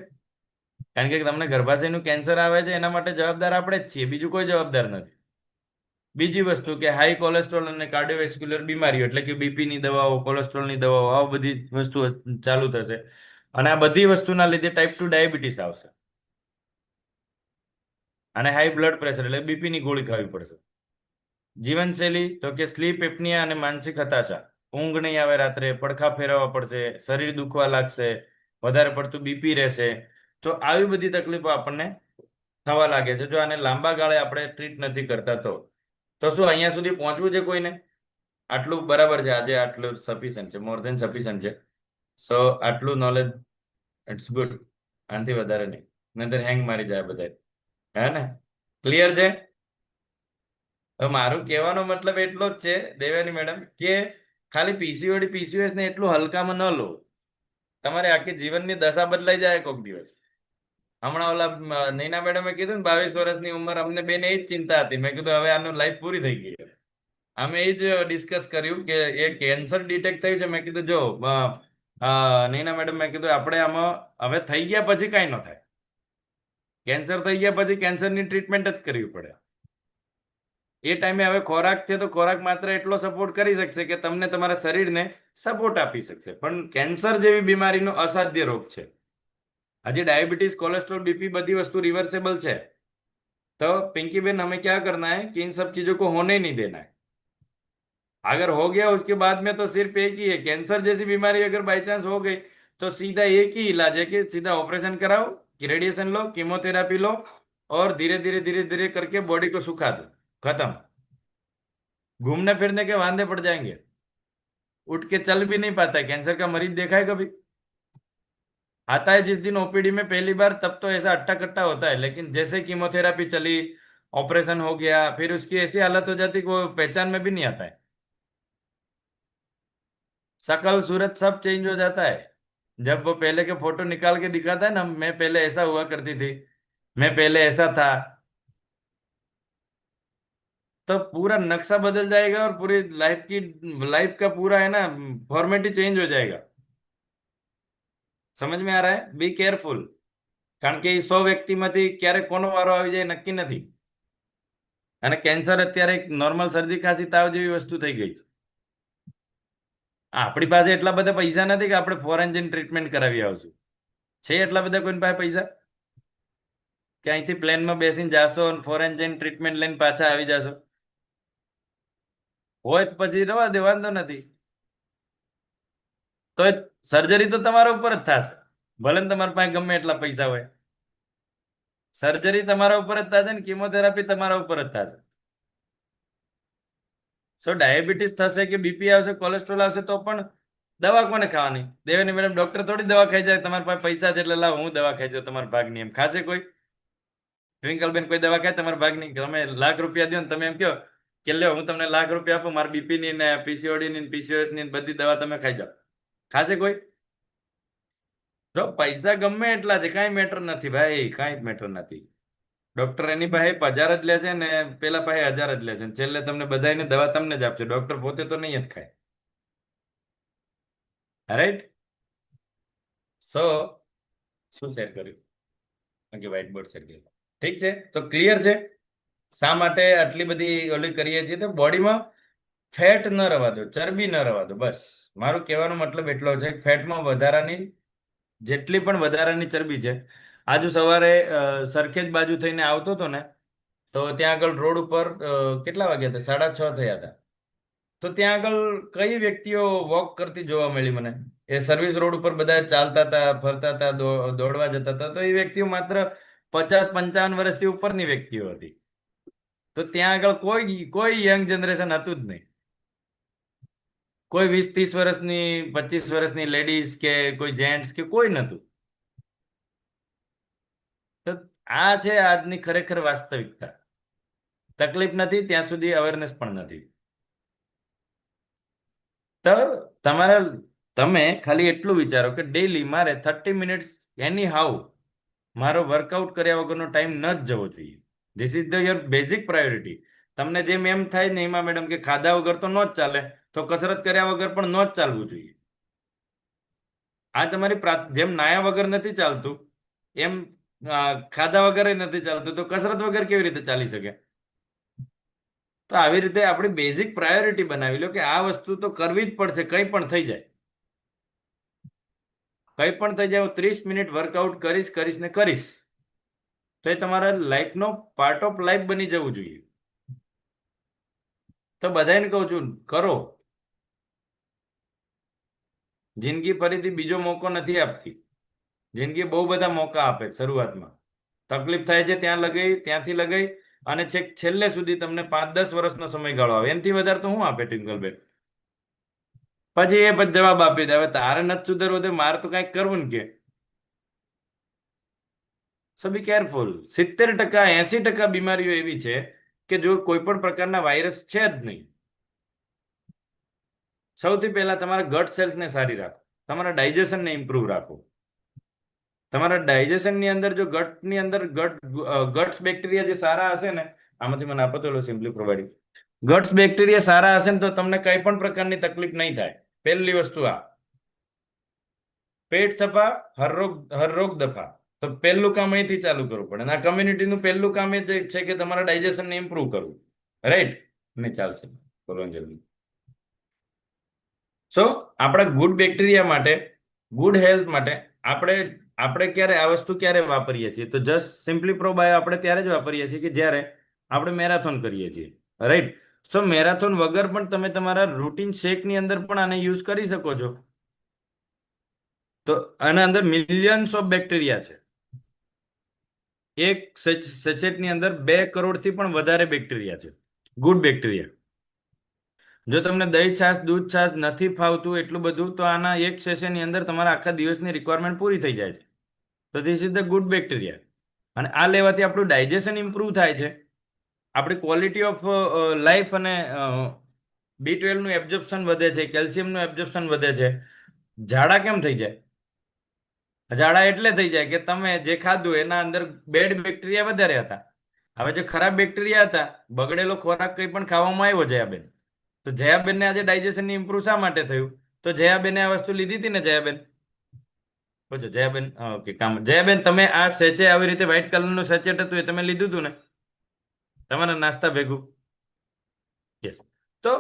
કારણ કે તમને ગર્ભાશયનું કેન્સર આવે છે એના માટે જવાબદાર આપણે જ છીએ, બીજું કોઈ જવાબદાર નથી. બીજી વસ્તુ કે હાઈ કોલેસ્ટ્રોલ અને કાર્ડિયોવેસ્ક્યુલર બીમારીઓ, એટલે કે બીપીની દવાઓ, કોલેસ્ટ્રોલની દવાઓ, આ બધી વસ્તુઓ ચાલુ થશે. અને આ બધી વસ્તુના લીધે ટાઈપ 2 ડાયાબિટીસ આવશે, અને હાઈ બ્લડ પ્રેશર એટલે બીપીની ગોળી ખાવી પડશે. જીવનશૈલી તો કે સ્લીપ એપ્નિયા અને માનસિક હતાશા, ઊંઘ નહીં આવે રાત્રે, પડખા ફેરવવા પડશે, શરીર દુખવા લાગશે, વધારે પડતું બીપી રહેશે. તો આવી બધી તકલીફો આપણને થવા લાગે છે જો આને લાંબા ગાળે આપણે ટ્રીટ નથી કરતા. તો શું અહીંયા સુધી પહોંચવું છે કોઈને? આટલું બરાબર છે, આજે આટલું સફિશન્ટ છે, મોર ધેન સફિશન્ટ છે. સો આટલું નોલેજ ઇટ્સ ગુડ. આનાથી વધારે નહીં, નહીતર હેંગ મારી જાય બધા. હે ને? ક્લિયર છે? હવે મારું કહેવાનો મતલબ એટલો જ છે દેવાની મેડમ કે ખાલી પીસીઓડી પીસીઓએસ ને એટલું હલકામાં ન લો. તમારે આખી જીવનની દશા બદલાઈ જાય કોઈક દિવસ. હમણાં ઓલા નૈના મેડમે કીધું ને 22 વર્ષની ઉંમર, અમને બેને એ જ ચિંતા હતી. મેં કીધું હવે આનું લાઈફ પૂરી થઈ ગઈ. અમે એ જ ડિસ્કસ કર્યું કે એ કેન્સર ડિટેક્ટ થયું છે. મેં કીધું જો નૈના મેડમ, મેં કીધું આપણે આમાં હવે થઈ ગયા પછી કાંઈ ન થાય. કેન્સર થઈ ગયા પછી કેન્સરની ટ્રીટમેન્ટ જ કરવી પડે. એ ટાઈમે હવે ખોરાક છે તો ખોરાક માત્ર એટલો સપોર્ટ કરી શકશે કે તમને તમારા શરીરને સપોર્ટ આપી શકશે, પણ કેન્સર જેવી બીમારીનો અસાધ્ય રોગ છે. આજે ડાયાबिटीज, कोलेस्ट्रॉल, बीपी बदी वस्तु रिवर्सेबल है. तो पिंकी बेन, हमें क्या करना है कि इन सब चीजों को होने नहीं देना है. अगर हो गया उसके बाद में तो सिर्फ एक ही है, कैंसर जैसी बीमारी अगर बाई चांस हो गई तो सीधा एक ही इलाज है कि सीधा ऑपरेशन कराओ, कि रेडिएशन लो, कीमोथेरापी लो और धीरे धीरे धीरे धीरे करके बॉडी को सुखा दो. खत्म. घूमने फिरने के वांदे पड़ जाएंगे. उठ के चल भी नहीं पाता है. कैंसर का मरीज देखा है कभी? आता है जिस दिन ओपीडी में पहली बार, तब तो ऐसा अट्टा कट्टा होता है, लेकिन जैसे कीमोथेरापी चली, ऑपरेशन हो गया, फिर उसकी ऐसी हालत हो जाती कि वो पहचान में भी नहीं आता है. शकल सूरत सब चेंज हो जाता है. जब वो पहले के फोटो निकाल के दिखाता है ना, मैं पहले ऐसा हुआ करती थी, मैं पहले ऐसा था, तो पूरा नक्शा बदल जाएगा और पूरी लाइफ का पूरा है ना फॉर्मेट ही चेंज हो जाएगा. समझ में आ रहा है? Be careful. કારણ કે 100 વ્યક્તિમાંથી ક્યારે કોનો વારો આવી જાય નક્કી નથી. અને કેન્સર અત્યારે એક નોર્મલ શરદી ખાંસી તાવ જેવી વસ્તુ થઈ ગઈ છે. આપણી પાસે એટલા બધા પૈસા નથી કે આપણે ફોરેન જઈને ટ્રીટમેન્ટ કરાવી આવશું. છે એટલા બધા કોઈની પાસે પૈસા કે અહીંથી પ્લેનમાં બેસીને જાશો અને ફોરેન જઈને ટ્રીટમેન્ટ લઈને પાછા આવી જશો? હોય તો પછી રવા દે, વાંધો નથી. તો સર્જરી તો તમારા ઉપર જ થશે, ભલે ને તમારા પાસે ગમે એટલા પૈસા હોય. સર્જરી તમારા ઉપર જ થશે ને કીમોથેરાપી તમારા ઉપર જ થશે. સો ડાયાબિટીસ થશે કે બીપી આવશે, કોલેસ્ટ્રોલ આવશે, તો પણ દવા કોને ખાવાની? દેવાની મેડમ, ડોક્ટર થોડી દવા ખાઈ જાય. તમારી પાસે પૈસા છે એટલે લાવ હું દવા ખાઈ જાઉં તમારા ભાગની. એમ ખાશે કોઈ? ટ્વિંકલબેન, કોઈ દવા ખાય તમારા ભાગની? તમે લાખ રૂપિયા દો ને તમે એમ કહો કે લ્યો હું તમને લાખ રૂપિયા આપું, મારા બીપી ની ને પીસીઓડી ની પીસીઓએસ ની બધી દવા તમે ખાઈ જાઓ. ખાશે કોઈ? જો પૈસા ગમે એટલા છે, કાંઈ મેટર નથી ભાઈ, કાંઈ જ મેટર નથી. ડોક્ટર એની પાસે 1000 જ લે છે ને પેલા પાસે 1000 જ લે છે. છેલ્લે તમને બધાને દવા તમને જ આપશે. ડોક્ટર પોતે તો નહીં જ ખાય. રાઈટ? સો શું શેર કર્યું? ઓકે, વ્હાઇટ બોર્ડ શેર કર્યું. ઠીક છે, તો ક્લિયર છે શા માટે આટલી બધી ઓલી કરીએ છીએ? તો બોડીમાં ફેટ ન રહેવા દો, ચરબી ન રહેવા દો. બસ મારું કહેવાનો મતલબ એટલો છે કે ફેટમાં વધારાની જેટલી પણ વધારાની ચરબી છે. આજુ સવારે સરખેજ બાજુ થઈને આવતો હતો ને, તો ત્યાં આગળ રોડ ઉપર કેટલા વાગ્યા હતા? 6:30 થયા હતા. તો ત્યાં આગળ કઈ વ્યક્તિઓ વોક કરતી જોવા મળી મને? એ સર્વિસ રોડ ઉપર બધા ચાલતા હતા, ફરતા હતા, દોડવા જતા હતા. તો એ વ્યક્તિઓ માત્ર 50-55 વર્ષથી ઉપરની વ્યક્તિઓ હતી. તો ત્યાં આગળ કોઈ યંગ જનરેશન હતું જ નહીં. કોઈ 20-30 વર્ષની, 25 વર્ષની લેડીઝ કે કોઈ જેન્ટ્સ કે કોઈ નહોતું. તો આ છે આજની ખરેખર વાસ્તવિકતા. તકલીફ નથી ત્યાં સુધી અવેરનેસ પણ નથી. તો તમે ખાલી એટલું વિચારો કે ડેઈલી મારે 30 મિનિટ્સ એની હાઉ મારો વર્કઆઉટ કર્યા વગરનો ટાઈમ ન જ જવો જોઈએ. This is the your basic priority. તમને જેમ એમ થાય ને એમાં મેડમ કે ખાધા વગર તો ન જ ચાલે, તો કસરત કર્યા વગર પણ ન જ ચાલવું જોઈએ. આ તમારી જેમ નાયા વગર નથી ચાલતું, એમ ખાધા વગર નથી ચાલતું, તો કસરત વગર કેવી રીતે ચાલી શકે? તો આવી રીતે આપણી બેઝિક પ્રાયોરિટી બનાવી લો કે આ વસ્તુ તો કરવી જ પડશે, કંઈ પણ થઈ જાય. કંઈ પણ થઈ જાય, હું 30 મિનિટ વર્કઆઉટ કરીશ ને કરીશ. તો એ તમારા લાઈફનો પાર્ટ ઓફ લાઈફ બની જવું જોઈએ. તો બધાને કહું છું, કરો. જિંદગી ફરીથી બીજો મોકો નથી આપતી. જિંદગી બહુ બધા મોકા આપે. શરૂઆતમાં તકલીફ થાય છે ત્યાંથી લગાઈ અને છેક છેલ્લે સુધી તમને 5-10 વર્ષનો સમયગાળો આવે. એનાથી વધારે તો શું આપે ટ્વિંકલબેન? પછી એ પછી જવાબ આપી દે હવે તારે નથી સુધરવું તો મારે તો કઈક કરવું ને કે સો બી કેરફુલ. 70% 80% બીમારીઓ એવી છે કે જો કોઈ પણ પ્રકારના વાયરસ છે જ નહીં. સૌથી પહેલા તમારા ગટ સેલ્સને સારી રાખો, તમારા ડાયજેશનને ઇમ્પ્રૂવ રાખો. તમારા ડાયજેશનની અંદર જો ગટની અંદર ગટ્સ બેક્ટેરિયા જે સારા હશે ને, આમાંથી મને આપો તો સિમ્પલી પ્રોવાઈડ. ગટ્સ બેક્ટેરિયા સારા હશે ને તો તમને કઈ પણ પ્રકારની તકલીફ નહીં થાય. પહેલી વસ્તુ આ પેટ સફા હર રોગ દફા. તો પહેલું કામ અહીંથી ચાલુ કરવું પડે. અને આ કમ્યુનિટીનું પહેલું કામ એ જ છે કે તમારા ડાયજેશનને ઇમ્પ્રૂવ કરવું. રાઈટ ને ચાલશે બોલો જલ્દી. સો આપણા ગુડ બેક્ટેરિયા માટે, ગુડ હેલ્થ માટે આપણે ક્યારે આ વસ્તુ ક્યારે વાપરીએ છીએ? તો જસ્ટ સિમ્પલી પ્રો બાયો આપણે ત્યારે જ વાપરીએ છીએ કે જ્યારે આપણે મેરાથોન કરીએ છીએ. રાઈટ. સો મેરાથોન વગર પણ તમે તમારા રૂટીન શેકની અંદર પણ આને યુઝ કરી શકો છો. તો આના અંદર મિલિયન્સ ઓફ બેક્ટેરિયા છે. એક સેચેટની અંદર 2 કરોડથી પણ વધારે બેક્ટેરિયા છે, ગુડ બેક્ટેરિયા. જો તમને દહીં છાશ દૂધ છાશ નથી ફાવતું એટલું બધું, તો આના એક સેશનની અંદર તમારા આખા દિવસની રિક્વાયરમેન્ટ પૂરી થઈ જાય છે. તો this is the good bacteria. અને આ લેવાથી આપણું ડાયજેશન ઇમ્પ્રૂવ થાય છે, આપણી ક્વોલિટી ઓફ લાઈફ અને B12નું એબ્ઝોર્પ્શન વધે છે, કેલ્શિયમનું એબ્ઝોર્પ્શન વધે છે. ઝાડા કેમ થઈ જાય? ઝાડા એટલે થઈ જાય કે તમે જે ખાધું એના અંદર બેડ બેક્ટેરિયા વધારે હતા. હવે જે ખરાબ બેક્ટેરિયા હતા, બગડેલો ખોરાક કંઈ પણ ખાવામાં આવ્યો જયાબેન, તો જયાબેનને આજે ડાયજેશન ઇમ્પ્રૂવ શા માટે થયું? તો જયાબેને આ વસ્તુ લીધી હતી ને જયાબેન? પૂછો જયાબેન. ઓકે કામ. જયાબેન તમે આ સેચે આવી રીતે વ્હાઇટ કલરનું સેચેટ હતું એ તમે લીધું હતું ને તમારા નાસ્તા ભેગું? યસ. તો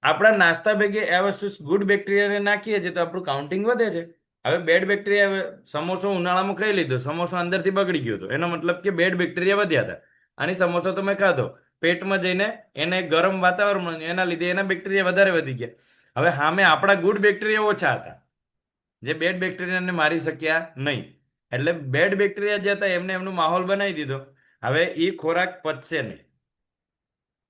આપણા નાસ્તા ભેગે આ વસ્તુ ગુડ બેક્ટેરિયાને નાખીએ છીએ તો આપણું કાઉન્ટિંગ વધે છે. હવે બેડ બેક્ટેરિયા, સમોસો ઉનાળામાં ખાઈ લીધો, સમોસો અંદરથી બગડી ગયો હતો, એનો મતલબ કે બેડ બેક્ટેરિયા વધ્યા હતા. અને સમોસો તમે ખાધો, પેટમાં જઈને એને ગરમ વાતાવરણ, એના લીધે એના બેક્ટેરિયા વધારે વધી ગયા. હવે સામે આપણા ગુડ બેક્ટેરિયા ઓછા હતા, જે બેડ બેક્ટેરિયાને મારી શક્યા નહીં. એટલે બેડ બેક્ટેરિયા જે હતા એમને એમનો માહોલ બનાવી દીધો. હવે એ ખોરાક પચશે નહીં.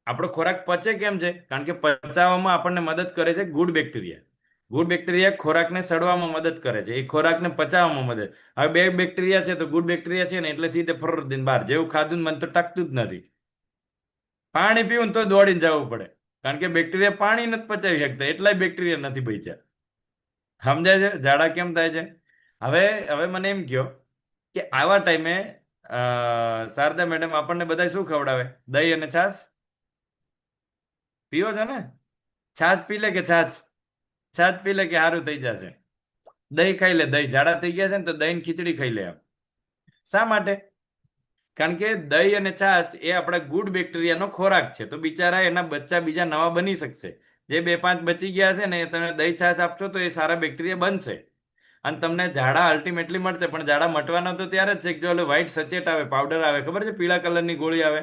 આપણો ખોરાક પચે કેમ છે? કારણ કે પચાવવામાં આપણને મદદ કરે છે ગુડ બેક્ટેરિયા. ગુડ બેક્ટેરિયા ખોરાકને સડવામાં મદદ કરે છે, એ ખોરાકને પચાવવામાં મદદ. હવે બે બેક્ટેરિયા છે તો ગુડ બેક્ટેરિયા છે ને એટલે સીધે ફર દઈને બહાર. જેવું ખાધું ને મને તો ટકતું જ નથી. પાણી પીવું તો દોડીને જવું પડે, કારણ કે બેક્ટેરિયા પાણી નથી પચાવી શકતા, એટલાય બેક્ટેરિયા નથી બચ્યા. સમજાય છે ઝાડા કેમ થાય છે? હવે મને એમ કહો કે આવા ટાઈમે શારદા મેડમ આપણને બધા શું ખવડાવે? દહીં અને છાશ પીવો છો ને? છાશ પી લે કે છાશ પી લે કે સારું થઈ જશે? દહીં ખાઈ લે. દહીં ઝાડા થઈ ગયા છે ને તો દહીં ખીચડી ખાઈ લે. શા માટે? કારણ કે દહીં અને છાશ એ આપણા ગુડ બેક્ટેરિયાનો ખોરાક છે, તો બિચારા એના બચ્ચા બીજા નવા બની શકશે. જે 2-5 બચી ગયા છે ને, એ તમે દહીં છાશ આપશો તો એ સારા બેક્ટેરિયા બનશે અને તમને ઝાડા અલ્ટિમેટલી મળશે. પણ ઝાડા મટવાના તો ત્યારે જ છે કે જો ઓલો વ્હાઇટ સચેટ આવે, પાવડર આવે, ખબર છે પીળા કલરની ગોળી આવે,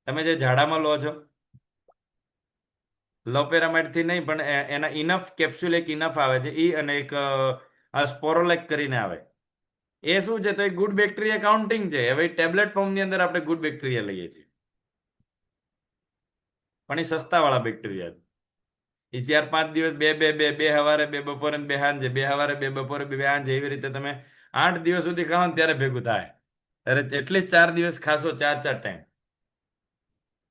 તમે જે ઝાડામાં લો છો, લોપેરામાઇડથી નહીં પણ એના ઇનફ કેપ્સ્યુલ એક ઇનફ આવે છે એ, અને એક સ્પોરોલેક કરીને આવે. એ શું છે? તો એ ગુડ બેક્ટેરિયા કાઉન્ટિંગ છે. હવે ટેબ્લેટ ફોર્મની અંદર આપણે ગુડ બેક્ટેરિયા લઈએ છીએ, પણ એ સસ્તાવાળા બેક્ટેરિયા છે. એ 4-5 દિવસ બે સવારે, 2 બપોરે, 2 સાંજે, 2 સવારે, 2 બપોરે, 2 સાંજે, એવી રીતે તમે 8 દિવસ સુધી ખાઓ ને ત્યારે ભેગું થાય. ત્યારે એટલીસ્ટ 4 દિવસ ખાશો, 4 ટાઈમ.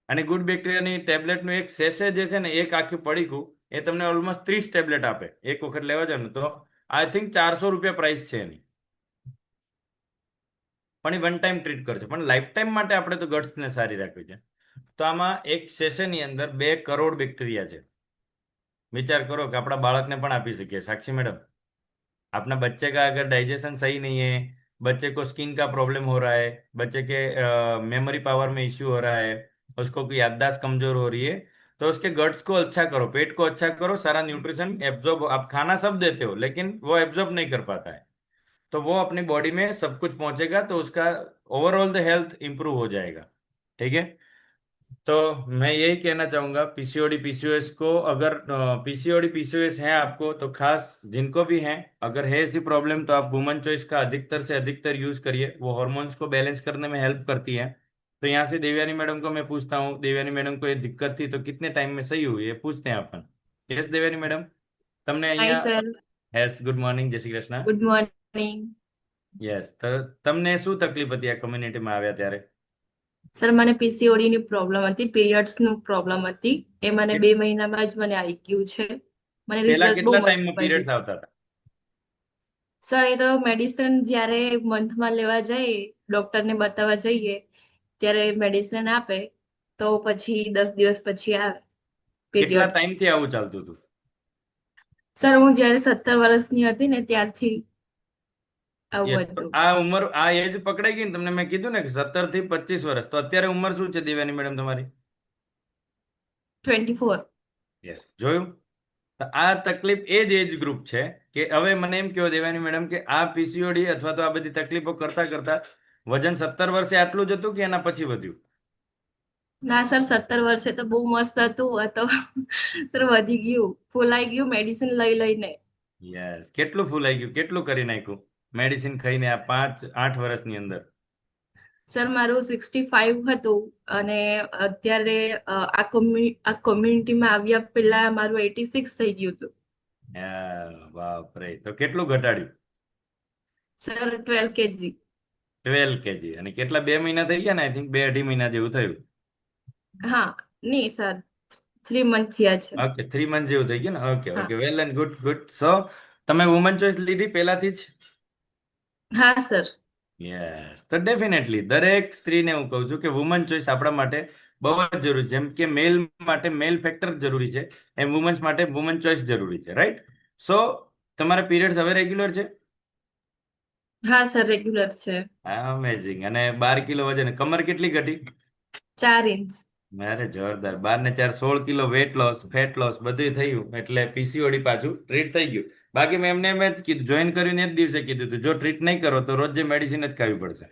અને ગુડ બેક્ટેરિયાની ટેબ્લેટનું એક સેશે જે છે ને, એક આખી પડીકું, એ તમને ઓલમોસ્ટ 30 ટેબ્લેટ આપે. એક વખત લેવા જાવ ને તો આઈ થિંક 400 રૂપિયા પ્રાઇસ છે એની. પણ એ વન ટાઈમ ટ્રીટ કરશે. પણ લાઈફ ટાઈમ માટે આપણે તો ગટ્સને સારી રાખવી છે. તો આમાં એક સેશનની અંદર 2 કરોડ બેક્ટેરિયા છે. विचार करो कि अपना बालक ने पण आपी सके. साक्षी मैडम, अपना बच्चे का अगर डाइजेशन सही नहीं है, बच्चे को स्किन का प्रॉब्लम हो रहा है, बच्चे के मेमोरी पावर में इश्यू हो रहा है, उसको कोई याददाश्त कमजोर हो रही है, तो उसके गट्स को अच्छा करो, पेट को अच्छा करो, सारा न्यूट्रिशन एब्जॉर्ब. आप खाना सब देते हो लेकिन वो एब्जॉर्ब नहीं कर पाता है, तो वो अपनी बॉडी में सब कुछ पहुंचेगा तो उसका ओवरऑल द हेल्थ इंप्रूव हो जाएगा. ठीक है. तो मैं यही कहना चाहूंगा, पीसीओडी पीसीओएस को, अगर पीसीओडी पीसीओएस है आपको, तो खास जिनको भी हैं, अगर है ऐसी प्रॉब्लम, तो आप वुमन चॉइस का अधिकतर से अधिकतर यूज करिए. वो हार्मोन्स को बैलेंस करने में हेल्प करती है. तो यहाँ से देवयानी मैडम को मैं पूछता हूँ, देवयानी मैडम को ये दिक्कत थी तो कितने टाइम में सही हुई है, पूछते हैं अपन. Yes Devyani madam. તમને હાય અહીંયા સર, યસ ગુડ મોર્નિંગ, જય Shri Krishna. Good morning. Yes, તો તમને શું તકલીફ હતી આ કમ્યુનિટીમાં આવ્યા ત્યારે? સર મને પીસીઓડી ની પ્રોબ્લેમ હતી, પીરિયડ્સ નું પ્રોબ્લેમ હતી. એ મને 2 મહિનામાં જ મને આવી ગયું છે. મને પહેલા રિઝલ્ટ બહુ કેટલા મસ્ત ટાઈમમાં પડ્યું પીરિયડ્સ છે. આવતા હતા? સર એ તો મેડિસિન જ્યારે મંથમાં લેવા જઈએ, ડોક્ટરને બતાવવા જઈએ, ત્યારે મેડિસિન આપે તો પછી 10 દિવસ પછી આવે કેટલા પીરિયડ્સ. ટાઈમથી આવું ચાલતું હતું? સર હું જ્યારે 17 વર્ષની હતી ને ત્યારથી આવું યસ, હતું. આ ઉંમર આ એજ પકડાઈ ગઈ ને તમને? મેં કીધું ને કે 17 થી 25 વર્ષ. તો અત્યારે ઉંમર શું છે દેવાની મેડમ તમારી? 24. યસ, જોયું? તો આ તકલીફ એ જ એજ ગ્રુપ છે કે હવે મને એમ કહો દેવાની મેડમ કે આ પીસીઓડી અથવા તો આ બધી તકલીફો કરતા કરતા વજન 17 વર્ષે આટલું જ હતું કે એના પછી વધ્યું? ના સર, 17 વર્ષે તો બહુ મસ્ત હતું. આ તો સર વધી ગયું, ફૂલાઈ ગયું મેડિસિન લઈ લઈને. યસ, કેટલું ફૂલાઈ ગયું, કેટલું કરી નાખ્યું મેડિસિન ખાઈને આ 5-8 વર્ષની અંદર? સર મારું 65 હતું અને અત્યારે આ કોમ્યુનિટીમાં આવ્યા પહેલા મારું 86 થઈ ગયું હતું. બાપરે, તો કેટલું ઘટાડ્યું? Sir 12 KG. 12 કેજી. અને કેટલા 2 મહિના થઈ ગયા ને? આઈ થિંક 2-2.5 મહિના જેવું થયું. હા, નહીં સર, 3 મંથ થયા છે. ઓકે, 3 મંથ જેવું થઈ ગયું ને? ઓકે હા. Okay, well and good good. So તમે વુમન ચોઇસ લીધી પહેલાથી જ? હા સર. યસ, તો ડેફિનેટલી દરેક સ્ત્રીને હું કહું છું કે વુમન ચોઇસ આપણા માટે બહુ જ જરૂરી છે. જેમ કે મેલ માટે મેલ ફેક્ટર જરૂરી છે, એમ વુમન્સ માટે વુમન ચોઇસ જરૂરી છે, રાઈટ? સો તમારા પીરિયડ્સ હવે રેગ્યુલર છે? હા સર, રેગ્યુલર છે. અમેઝિંગ. અને 12 કિલો વજન, કમર કેટલી ઘટી? 4 ઇંચ. અરે જોરદાર. 12 ને 4 16 kilo weight loss, fat loss બધું થયું. એટલે પીસીઓડી પાછું ટ્રીટ થઈ ગયું. બાકી મેં એમને એમ જ કીધું, જોઈન કર્યું એ જ દિવસે કીધું હતું, જો ટ્રીટ નહીં કરો તો રોજ જે મેડિસિન જ ખાવી પડશે,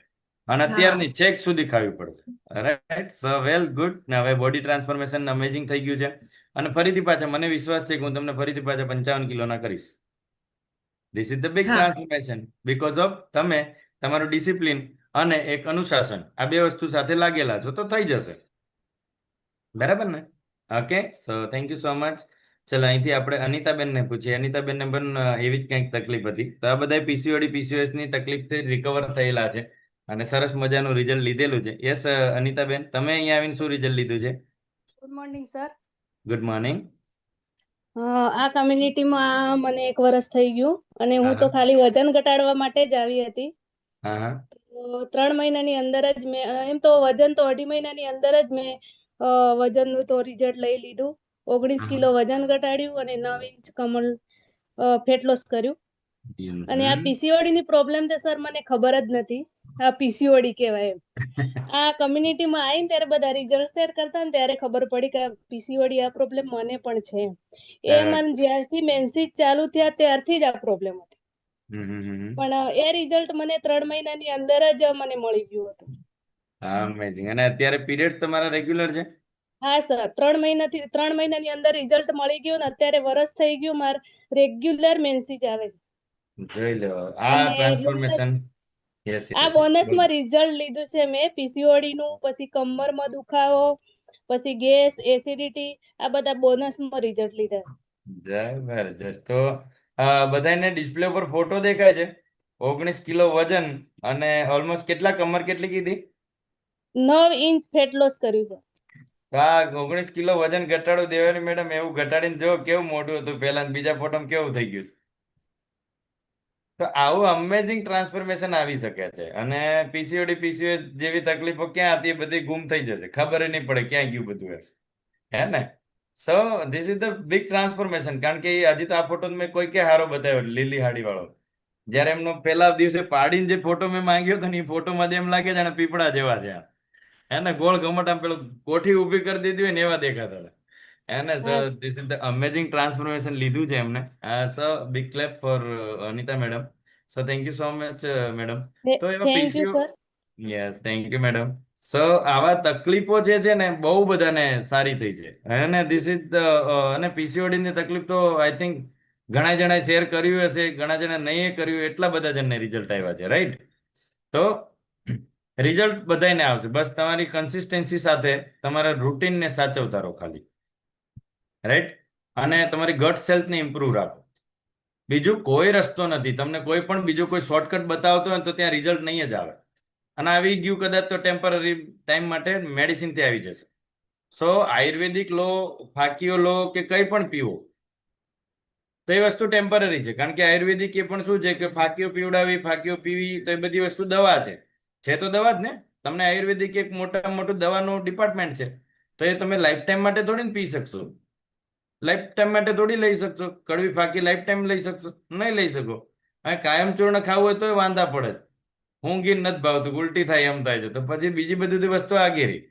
અને અત્યારની છેક સુધી ખાવી પડશે. રાઈટ, સો વેલ ગુડ. ને હવે બોડી ટ્રાન્સફોર્મેશન અમેઝિંગ થઈ ગયું છે. અને ફરીથી પાછા મને વિશ્વાસ છે કે હું તમને ફરીથી પાછા 55 કિલોના કરીશ. ધીસ ઇઝ ધ બિગ હા. ટ્રાન્સફોર્મેશન બીકોઝ ઓફ તમે તમારું ડિસિપ્લિન અને એક અનુશાસન, આ બે વસ્તુ સાથે લાગેલા છો તો થઈ જશે. બરાબર ને? Okay, so thank you so much. ચલો, અહીંથી આપણે અનિતાબેનને પૂછીએ. અનિતાબેનને પણ એવી જ કંઈક તકલીફ હતી. તો આ બધા પીસીઓડી પીસીઓએસ ની તકલીફથી રિકવર થયેલા છે અને સરસ મજાનું રિઝલ્ટ લીધેલું છે. યસ અનિતાબેન, તમે અહીંયા આવીને શું રિઝલ્ટ લીધું છે? Good morning sir. Good morning. આ કમ્યુનિટીમાં મને 1 વર્ષ થઈ ગયું અને હું તો હા. ખાલી વજન ઘટાડવા માટે જ આવી હતી. હા હા. તો 3 મહિનાની અંદર જ મેં એમ તો વજન તો 2.5 મહિનાની અંદર જ મેં વજનનું તો રિઝલ્ટ લઈ લીધું. 19 કિલો વજન ઘટાડ્યું અને 9 ઇંચ કમર ફેટ લોસ કર્યું. અને આ પીસીઓડી ની પ્રોબ્લેમ તો સર મને ખબર જ નથી આ પીસીઓડી કહેવાય એમ. આ કમ્યુનિટીમાં આવીને ત્યારે બધા રિઝલ્ટ શેર કરતા ને ત્યારે ખબર પડી કે પીસીઓડી આ પ્રોબ્લેમ મને પણ છે. એ મને જ્યારથી મેન્સિસ ચાલુ થયા ત્યારથી જ આ પ્રોબ્લેમ હતી. પણ એ રિઝલ્ટ મને 3 મહિનાની અંદર જ મને મળી ગયું હતું. અમેઝિંગ. અને અત્યારે પીરિયડ્સ તમારા રેગ્યુલર છે? હા સર, 3 મહિનાની અંદર રિઝલ્ટ મળી ગયું ને અત્યારે વરસ થઈ ગયું મારે રેગ્યુલર મેન્સિસ આવે છે. જોઈ લો આ અને ટ્રાન્સફોર્મેશન. યસ આ યસ. બોનસમાં રિઝલ્ટ લીધું છે મેં પીસીઓડી નું, પછી કમરમાં દુખાવો, પછી ગેસ, એસિડિટી, આ બધા બોનસમાં રિઝલ્ટ લીધા. જબરજસ્ત. તો બધાને ડિસ્પ્લે ઉપર ફોટો દેખાય છે. 19 કિલો વજન અને ઓલમોસ્ટ કેટલા, કમર કેટલી કીધી? 9 ઇંચ ફેટ લોસ કર્યું છે. તો આ 19 કિલો વજન ઘટાડો દેવાની મેડમ, એવું ઘટાડીને જો કેવું મોઢું હતું પહેલા ને બીજા ફોટોમાં કેવું થઈ ગયું. તો આવું અમેઝિંગ ટ્રાન્સફોર્મેશન આવી શકે છે. અને પીસીઓડી પીસીઓએસ જેવી તકલીફો ક્યાં હતી એ બધી ગુમ થઈ જશે, ખબર નહીં પડે ક્યાં ગયું બધું એમ. હે ને? સો this is the big transformation. કારણ કે હજી તો આ ફોટો મેં કોઈ કે હારો બતાવ્યો, લીલી હાડી વાળો. જ્યારે એમનો પહેલા દિવસે પાડીને જે ફોટો મેં માંગ્યો હતો ને એ ફોટોમાં એમ લાગે જાણે પીપળા જેવા છે. હે ને? ગોળ ઘમટ આમ પેલું કોઠી ઊભી કરી દીધી હોય ને એવા દેખાતા હતા. હે ને? તો this is the amazing transformation લીધું છે એમને. So big clap for Anita madam. So thank you so much madam. તો એમાં thank you sir. Yes, thank you madam. So આવા તકલીફો જે છે ને બહુ બધાને સારી થઈ છે. અને ધીસ ઇઝ અને પીસીઓડી ની તકલીફ તો આઈ થિંક ઘણા જણાએ શેર કર્યું હશે, ઘણા જણા નહીં કર્યું, એટલા બધા જણને રિઝલ્ટ આવ્યા છે, રાઈટ? તો રિઝલ્ટ બધાને આવશે. બસ તમારી કન્સિસ્ટન્સી સાથે તમારા રૂટીનને સાચવતા રહો ખાલી, રાઈટ? અને તમારી ગટ હેલ્થને ઇમ્પ્રૂવ રાખો. બીજું કોઈ રસ્તો નથી. તમને કોઈ પણ બીજો કોઈ શોર્ટકટ બતાવતો હોય ને તો ત્યાં રિઝલ્ટ નહીં જ આવે. અને આવી ગયું કદાચ તો ટેમ્પરરી ટાઈમ માટે મેડિસિનથી આવી જશે. સો આયુર્વેદિક લો, ફાકીઓ લો કે કંઈ પણ પીવો તો એ વસ્તુ ટેમ્પરરી છે. કારણ કે આયુર્વેદિક એ પણ શું છે કે ફાકીઓ પીવડાવી, ફાકીઓ પીવી, તો એ બધી વસ્તુ દવા છે તો દવા જ ને. તમને આયુર્વેદિક એક મોટામાં મોટું દવાનું ડિપાર્ટમેન્ટ છે. તો એ તમે લાઈફ ટાઈમ માટે થોડી ને પી શકશો. લાઈફ ટાઈમ માટે થોડી લઈ શકશો. કડવી ફાકી લાઈફ ટાઈમ લઈ શકશો? નહીં લઈ શકો. હવે કાયમ ચૂર્ણ ખાવું હોય તો વાંધા પડે. ઊંઘી નથી ભાવતું, ઉલટી થાય એમ થાય છે, તો પછી બીજી બધી વસ્તુ આગી રહી.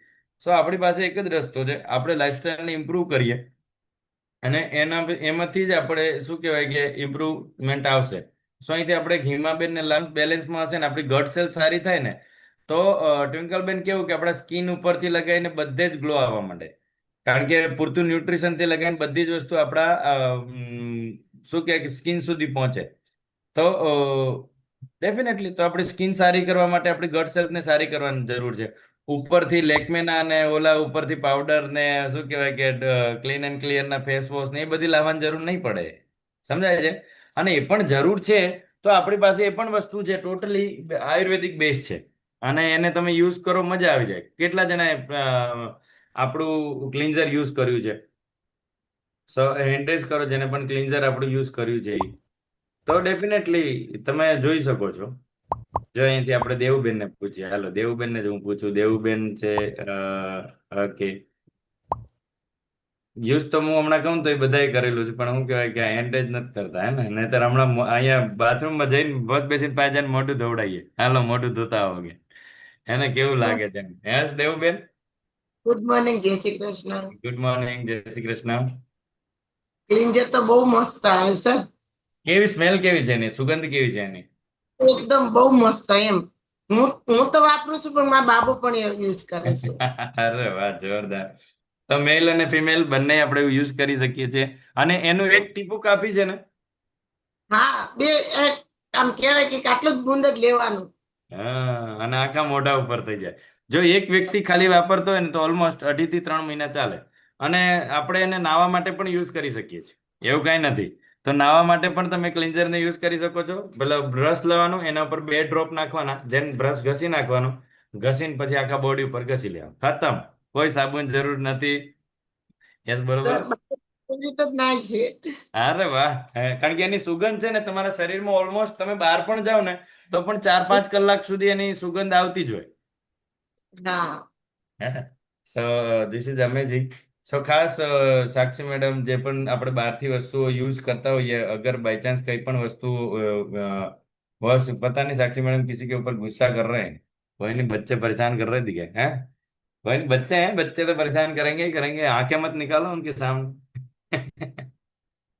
સો આપણી પાસે એક જ રસ્તો છે, આપણે લાઈફસ્ટાઈલને ઇમ્પ્રૂવ કરીએ અને એમાંથી જ આપણે શું કહેવાય કે ઇમ્પ્રુવમેન્ટ આવશે. સો અહીંથી આપણે હિમાબેન ને લંગ્સ બેલેન્સમાં હશે ને આપણી ગટ સેલ સારી થાય ને તો ટ્વિંકલબેન કેવું કે આપણા સ્કિન ઉપરથી લગાવીને બધે જ ગ્લો આવવા માંડે. કારણ કે પૂરતું ન્યુટ્રિશનથી લગાવીને બધી જ વસ્તુ આપણા શું કહેવાય કે સ્કિન સુધી પહોંચે. તો ડેફિનેટલી તો આપણી સ્કિન સારી કરવા માટે આપણી ગટ સેલ્સને સારી કરવાની જરૂર છે. ઉપરથી લેકમેના ને ઓલા ઉપરથી પાવડર ને શું કહેવાય કે ક્લીન એન્ડ ક્લિયર ના ફેસ વોશ ને એ બધી લાવવાની જરૂર નહીં પડે. સમજાય છે? અને એ પણ જરૂર છે તો આપણી પાસે એ પણ વસ્તુ છે ટોટલી આયુર્વેદિક બેઝ છે અને એને તમે યુઝ કરો મજા આવી જાય. કેટલા જણાએ આપણું ક્લિન્ઝર યુઝ કર્યું છે? હેન્ડ્રેસ કરો જેને પણ ક્લિન્ઝર આપણું યુઝ કર્યું છે એ. તો ડેફિનેટલી તમે જોઈ શકો છો. જો અહીંથી આપણે દેવુબેનને પૂછીએ. હાલો દેવુબેનને જ હું પૂછું. દેવુબેન છે ઓકે. યુઝ તો હું હમણાં કહું તો એ બધાએ કરેલું છે પણ શું કહેવાય કે હેન્ડ જ નથી કરતા હે ને. નહીતર હમણાં અહીંયા બાથરૂમમાં જઈને બસ બેસીને પાસે જઈને મોઢું ધોવડાવીએ. હાલો મોઢું ધોતા આવો કે એને કેવું લાગે છે. યસ દેવુબેન, ગુડ મોર્નિંગ, જય શ્રી કૃષ્ણ. ગુડ મોર્નિંગ, જય શ્રી કૃષ્ણ. ક્લિન્જર તો બહુ મસ્ત આવે સર. કેવી સ્મેલ કેવી છે એની? સુગંધ કેવી છે એની? એકદમ બહુ મસ્ત એમ. હું તો વાપરું છું પણ મારા બાબુ પણ યુઝ કરે છે. અરે વાહ, જોરદાર. તો મેલ અને ફિમેલ બંને આપણે યુઝ કરી શકીએ છીએ. અને એનું એક ટીપું કાફી છે ને? હા, આમ કહેવાય કે આટલું જ બુંદ જ લેવાનું. હા, અને આખા મોઢા ઉપર થઈ જાય. જો એક વ્યક્તિ ખાલી વાપરતો હોય ને તો ઓલમોસ્ટ 2.5 થી 3 મહિના ચાલે. અને આપણે એને નાહવા માટે પણ યુઝ કરી શકીએ છીએ. એવું કાંઈ નથી. તો નાહવા માટે પણ તમે ક્લિન્ઝરને યુઝ કરી શકો છો. પેલા બ્રશ લેવાનું, એના ઉપર 2 ડ્રોપ નાખવાના, જેમ બ્રશ ઘસી નાખવાનું, ઘસીને પછી આખા બોડી ઉપર ઘસી લેવાનું. ખતમ. કોઈ સાબુન જરૂર નથી. યસ, બરોબર. એવી રીતે જ નાય છે. અરે વાહ. કારણ કે એની સુગંધ છે ને તમારા શરીરમાં ઓલમોસ્ટ તમે બહાર પણ જાઓ ને તો પણ 4-5 કલાક સુધી એની સુગંધ આવતી જ હોય. હા. So this is amazing. So ખાસ સાક્ષી મેડમ જે પણ આપણે બહારથી વસ્તુઓ યુઝ કરતા હોઈએ, અગર બાય ચાન્સ કંઈ પણ વસ્તુ બસ पता नहीं साक्षी मैडम किसी के ऊपर गुस्सा कर रहे हैं. कोई नहीं, बच्चे परेशान कर रहे थे क्या? हैं? कोई नहीं, बच्चे हैं, बच्चे तो परेशान करेंगे ही करेंगे. आंखें मत निकालो उनके सामने.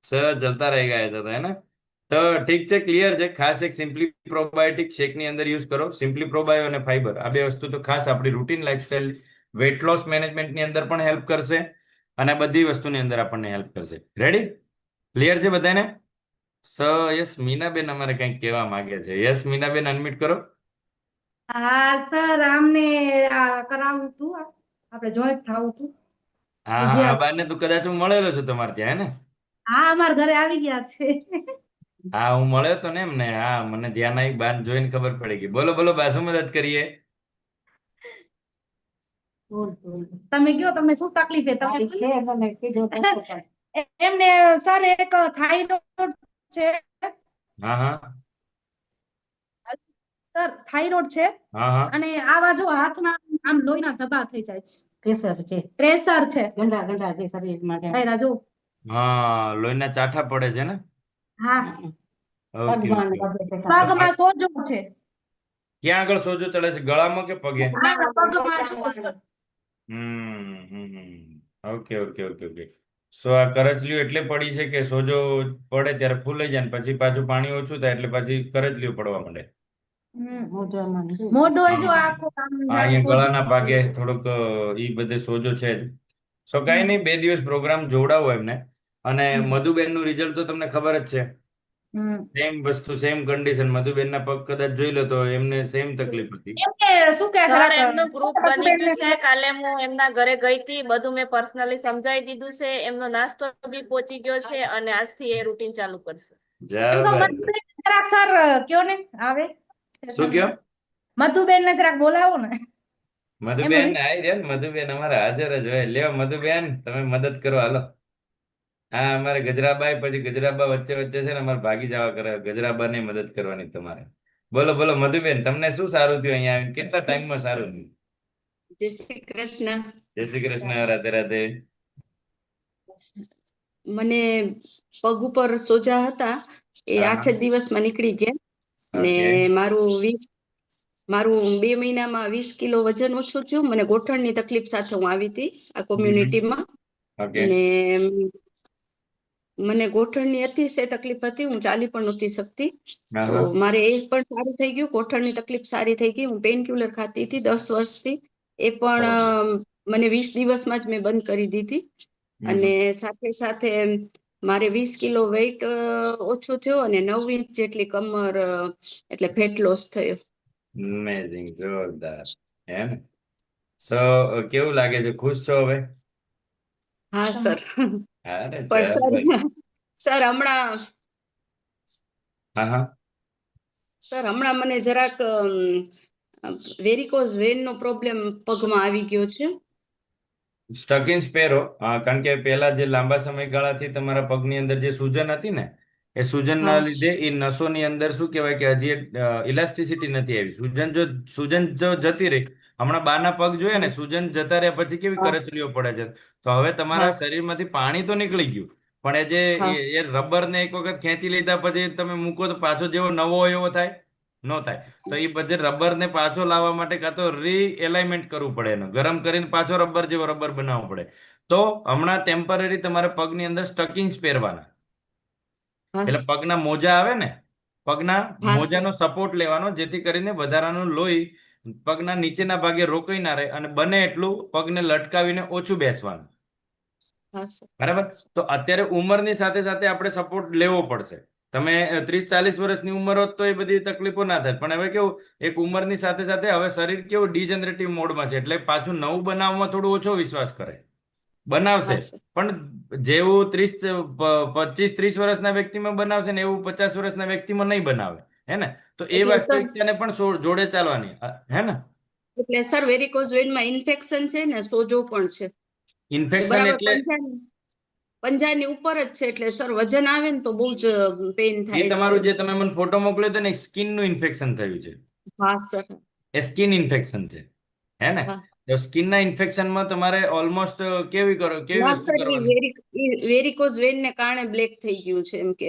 સર ચલતા રહેગા ऐसा तो है ना. તો ઠીક છે, ક્લિયર છે. ખાસ એક સિમ્પલી પ્રોબાયોટિક શેકની અંદર યુઝ કરો. સિમ્પલી પ્રોબાયો અને ફાઈબર, આ બે વસ્તુ તો ખાસ આપણી રૂટીન લાઈફસ્ટાઈલ વેટ લોસ મેનેજમેન્ટની અંદર પણ હેલ્પ કરશે અને આ બધી વસ્તુની અંદર આપણને હેલ્પ કરશે. રેડી? ક્લિયર છે બધાને? સો યસ, મીનાબેન અમારે કંઈક કહેવા માંગે છે. યસ મીનાબેન, અનમ્યુટ કરો. હા સર, આમને આ કરાવવું હતું, આપણે જોઈન્ટ થવું હતું. હા હા, આ બાને તો કદાચ હું મળેલો છું તમારે ત્યાં, હે ને? હા, અમારા ઘરે આવી ગયા છે. હા, હું મળ્યો તો ને એમને. હા, મને ધ્યાન આવી, બાન જોઈને ખબર પડી ગઈ. બોલો બોલો બા, શું મદદ કરીએ? તમે કયો, તમને શું તકલીફ છે? એમને સર એક થાઇરોઇડ છે. હા હા સર થાઇરોઇડ છે હા હા અને આ બાજુ હાથમાં આમ લોહીના ધબ્બા થઈ જાય છે. પ્રેશર છે ગંડા ગંડા જે શરીરમાં થાય જો. હા, લોહીના ચાઠા પડે છે ને? હા, ઓકે ઓકે. પગમાં સોજો છે. ક્યાં આગળ સોજો ચડે છે? ગળામાં કે પગે? પગમાં ઓકે ઓકે ઓકે ઓકે. સો આ કરચલીઓ એટલે પડી છે કે સોજો પડે ત્યારે ફૂલાઈ જાય ને પછી પાછું પાણી ઓછું થાય એટલે પછી કરચલીઓ પડવા માંડે. મોઢો જો આખો હા, અહીંયા ગળાના ભાગે થોડોક ઈ બધે સોજો છે જ. સો કાંઈ નહીં, 2 દિવસ પ્રોગ્રામ જોવડાવો એમને. અને મધુબેનનું રિઝલ્ટ તો તમને ખબર જ છે. સેમ વસ્તુ, સેમ કન્ડિશન. મધુબેનના પગ કદાચ જોઈ લો તો એમને સેમ તકલીફ હતી. શું કે સર એમનું ગ્રુપ બની ગયું છે. કાલે હું એમના ઘરે ગઈ હતી, બધું મેં પર્સનલી સમજાવી દીધું છે. એમનો નાસ્તો બી પહોંચી ગયો છે અને આજથી એ રૂટીન ચાલુ કરશે. એમ તો જબરદસ્ત. મધુબેન જરાક સર કયો ને આવે શું કયો? મધુબેન ને જરાક બોલાવો ને. મધુબેન આવી રહ્યા ને, મધુબેન અમારા હાજર જ હોય. લ્યો મધુબેન, તમે મદદ કરો, હાલો. હા, અમારે ગજરાબાઈ, પછી ગજરાબા વચ્ચે વચ્ચે છે ને અમારે ભાગી જવા કરે. ગજરાબાને મદદ કરવાની તમારે. બોલો બોલો મધુબેન, તમને શું સારું થયું અહીંયા આવીને? કેટલા ટાઈમમાં સારું થયું? જય શ્રી કૃષ્ણ. જય શ્રી કૃષ્ણ, રાધે રાધે. મને પગ ઉપર સોજા હતા એ હા, 8 જ દિવસમાં નીકળી ગયા ને ઓકે. મારું 2 મહિનામાં 20 કિલો વજન ઓછું થયું. મને ગોઠણની તકલીફ સાથે હું આવી હતી આ કોમ્યુનિટીમાં ઓકે. ને મને ગોઠણની અતિશય તકલીફ હતી. હું ચાલી પણ નહોતી શકતી. હા, તો હા. મારે એ પણ સારું થઈ ગયું. ગોઠણની તકલીફ સારી થઈ ગઈ. હું પેનક્યુલર ખાતી હતી 10 વર્ષથી. એ પણ મને 20 દિવસમાં જ મેં બંધ કરી દીધી. અને સાથે સાથે મારે 20 કિલો વેઇટ ઓછું થયું અને 9 ઇંચ જેટલી કમર એટલે ફેટ લોસ થયો. અમેઝિંગ, જોરદાર. હે ને? સો કેવું લાગે છે? ખુશ છો હવે? હા સર. અરે પણ જબર. સર હમણાં હા, હા. મને જરાક વેરિકોઝ વેન નો પ્રોબ્લેમ પગમાં આવી ગયો છે. સ્ટકિન્સ પહેરો, કારણ કે પહેલા જે લાંબા સમયગાળાથી તમારા પગની અંદર જે સૂજન હતી ને, એ સૂજનના હા લીધે એ નસોની અંદર શું કહેવાય કે હજી ઇલાસ્ટિસિટી નથી આવી. સૂજન જો જતી રહી, હમણાં બાના પગ જોઈએ ને, સૂજન જતા રહ્યા પછી કેવી હા કરચલીઓ પડે છે. તો હવે તમારા હા શરીરમાંથી પાણી તો નીકળી ગયું, પણ એ જે હા એ રબરને એક વખત ખેંચી લીધા પછી તમે મૂકો તો પાછો જેવો નવો હોય એવો થાય ન થાય. તો એ બધે રબરને પાછો લાવવા માટે કાં તો રીએલાઇનમેન્ટ કરવું પડે, એનો ગરમ કરીને પાછો રબર જેવો રબર બનાવવો પડે. તો હમણાં ટેમ્પરરી તમારે પગની અંદર સ્ટકિંગ્સ પહેરવાના. હા એટલે પગના મોજા આવે ને, પગના હા સર મોજાનો સપોર્ટ લેવાનો, જેથી કરીને વધારાનું લોહી પગના નીચેના ભાગે રોકાઈ ના રહે અને બને એટલું પગને લટકાવીને ઓછું બેસવાનું. હા સર બરાબર? તો અત્યારે ઉંમરની સાથે સાથે આપણે સપોર્ટ લેવો પડશે. તમે 30-40 વર્ષની ઉંમર હોત તો એ બધી તકલીફો ના થાય, પણ હવે કેવું, એક ઉંમરની સાથે સાથે હવે શરીર કેવું ડિજનરેટિવ મોડમાં છે, એટલે પાછું નવું બનાવવામાં થોડો ઓછો વિશ્વાસ કરે. બનાવશે, હા સર પણ જેવું 25-30 વર્ષના વ્યક્તિમાં બનાવશે ને એવું 50 વર્ષના વ્યક્તિમાં નહીં બનાવે. હે ને? તો એ એટલે સર વાસ્તવિકતાને પણ જોડે ચાલવાની. હે ને? વેરિકોઝ વેનમાં ઇન્ફેક્શન છે ને સોજો પણ છે. એ ઇન્ફેક્શન બરાબર એટલે પંજાની ઉપર જ છે. એટલે સર વજન આવે ને તો બહુ જ પેઇન એ થાય છે. તમારું જે તમે મને ફોટો મોકલ્યો હતો ને, સ્કિનનું ઇન્ફેક્શન થયું છે. હા સર એ સ્કિન ઇન્ફેક્શન છે. હે ને? હા તો સ્કિનના ઇન્ફેક્શનમાં તમારે ઓલમોસ્ટ કેવી ના વસ્તુ સર કરવાની? વેરિકોઝ વેન ને કારણે બ્લેક થઈ ગયું છે. એમ કે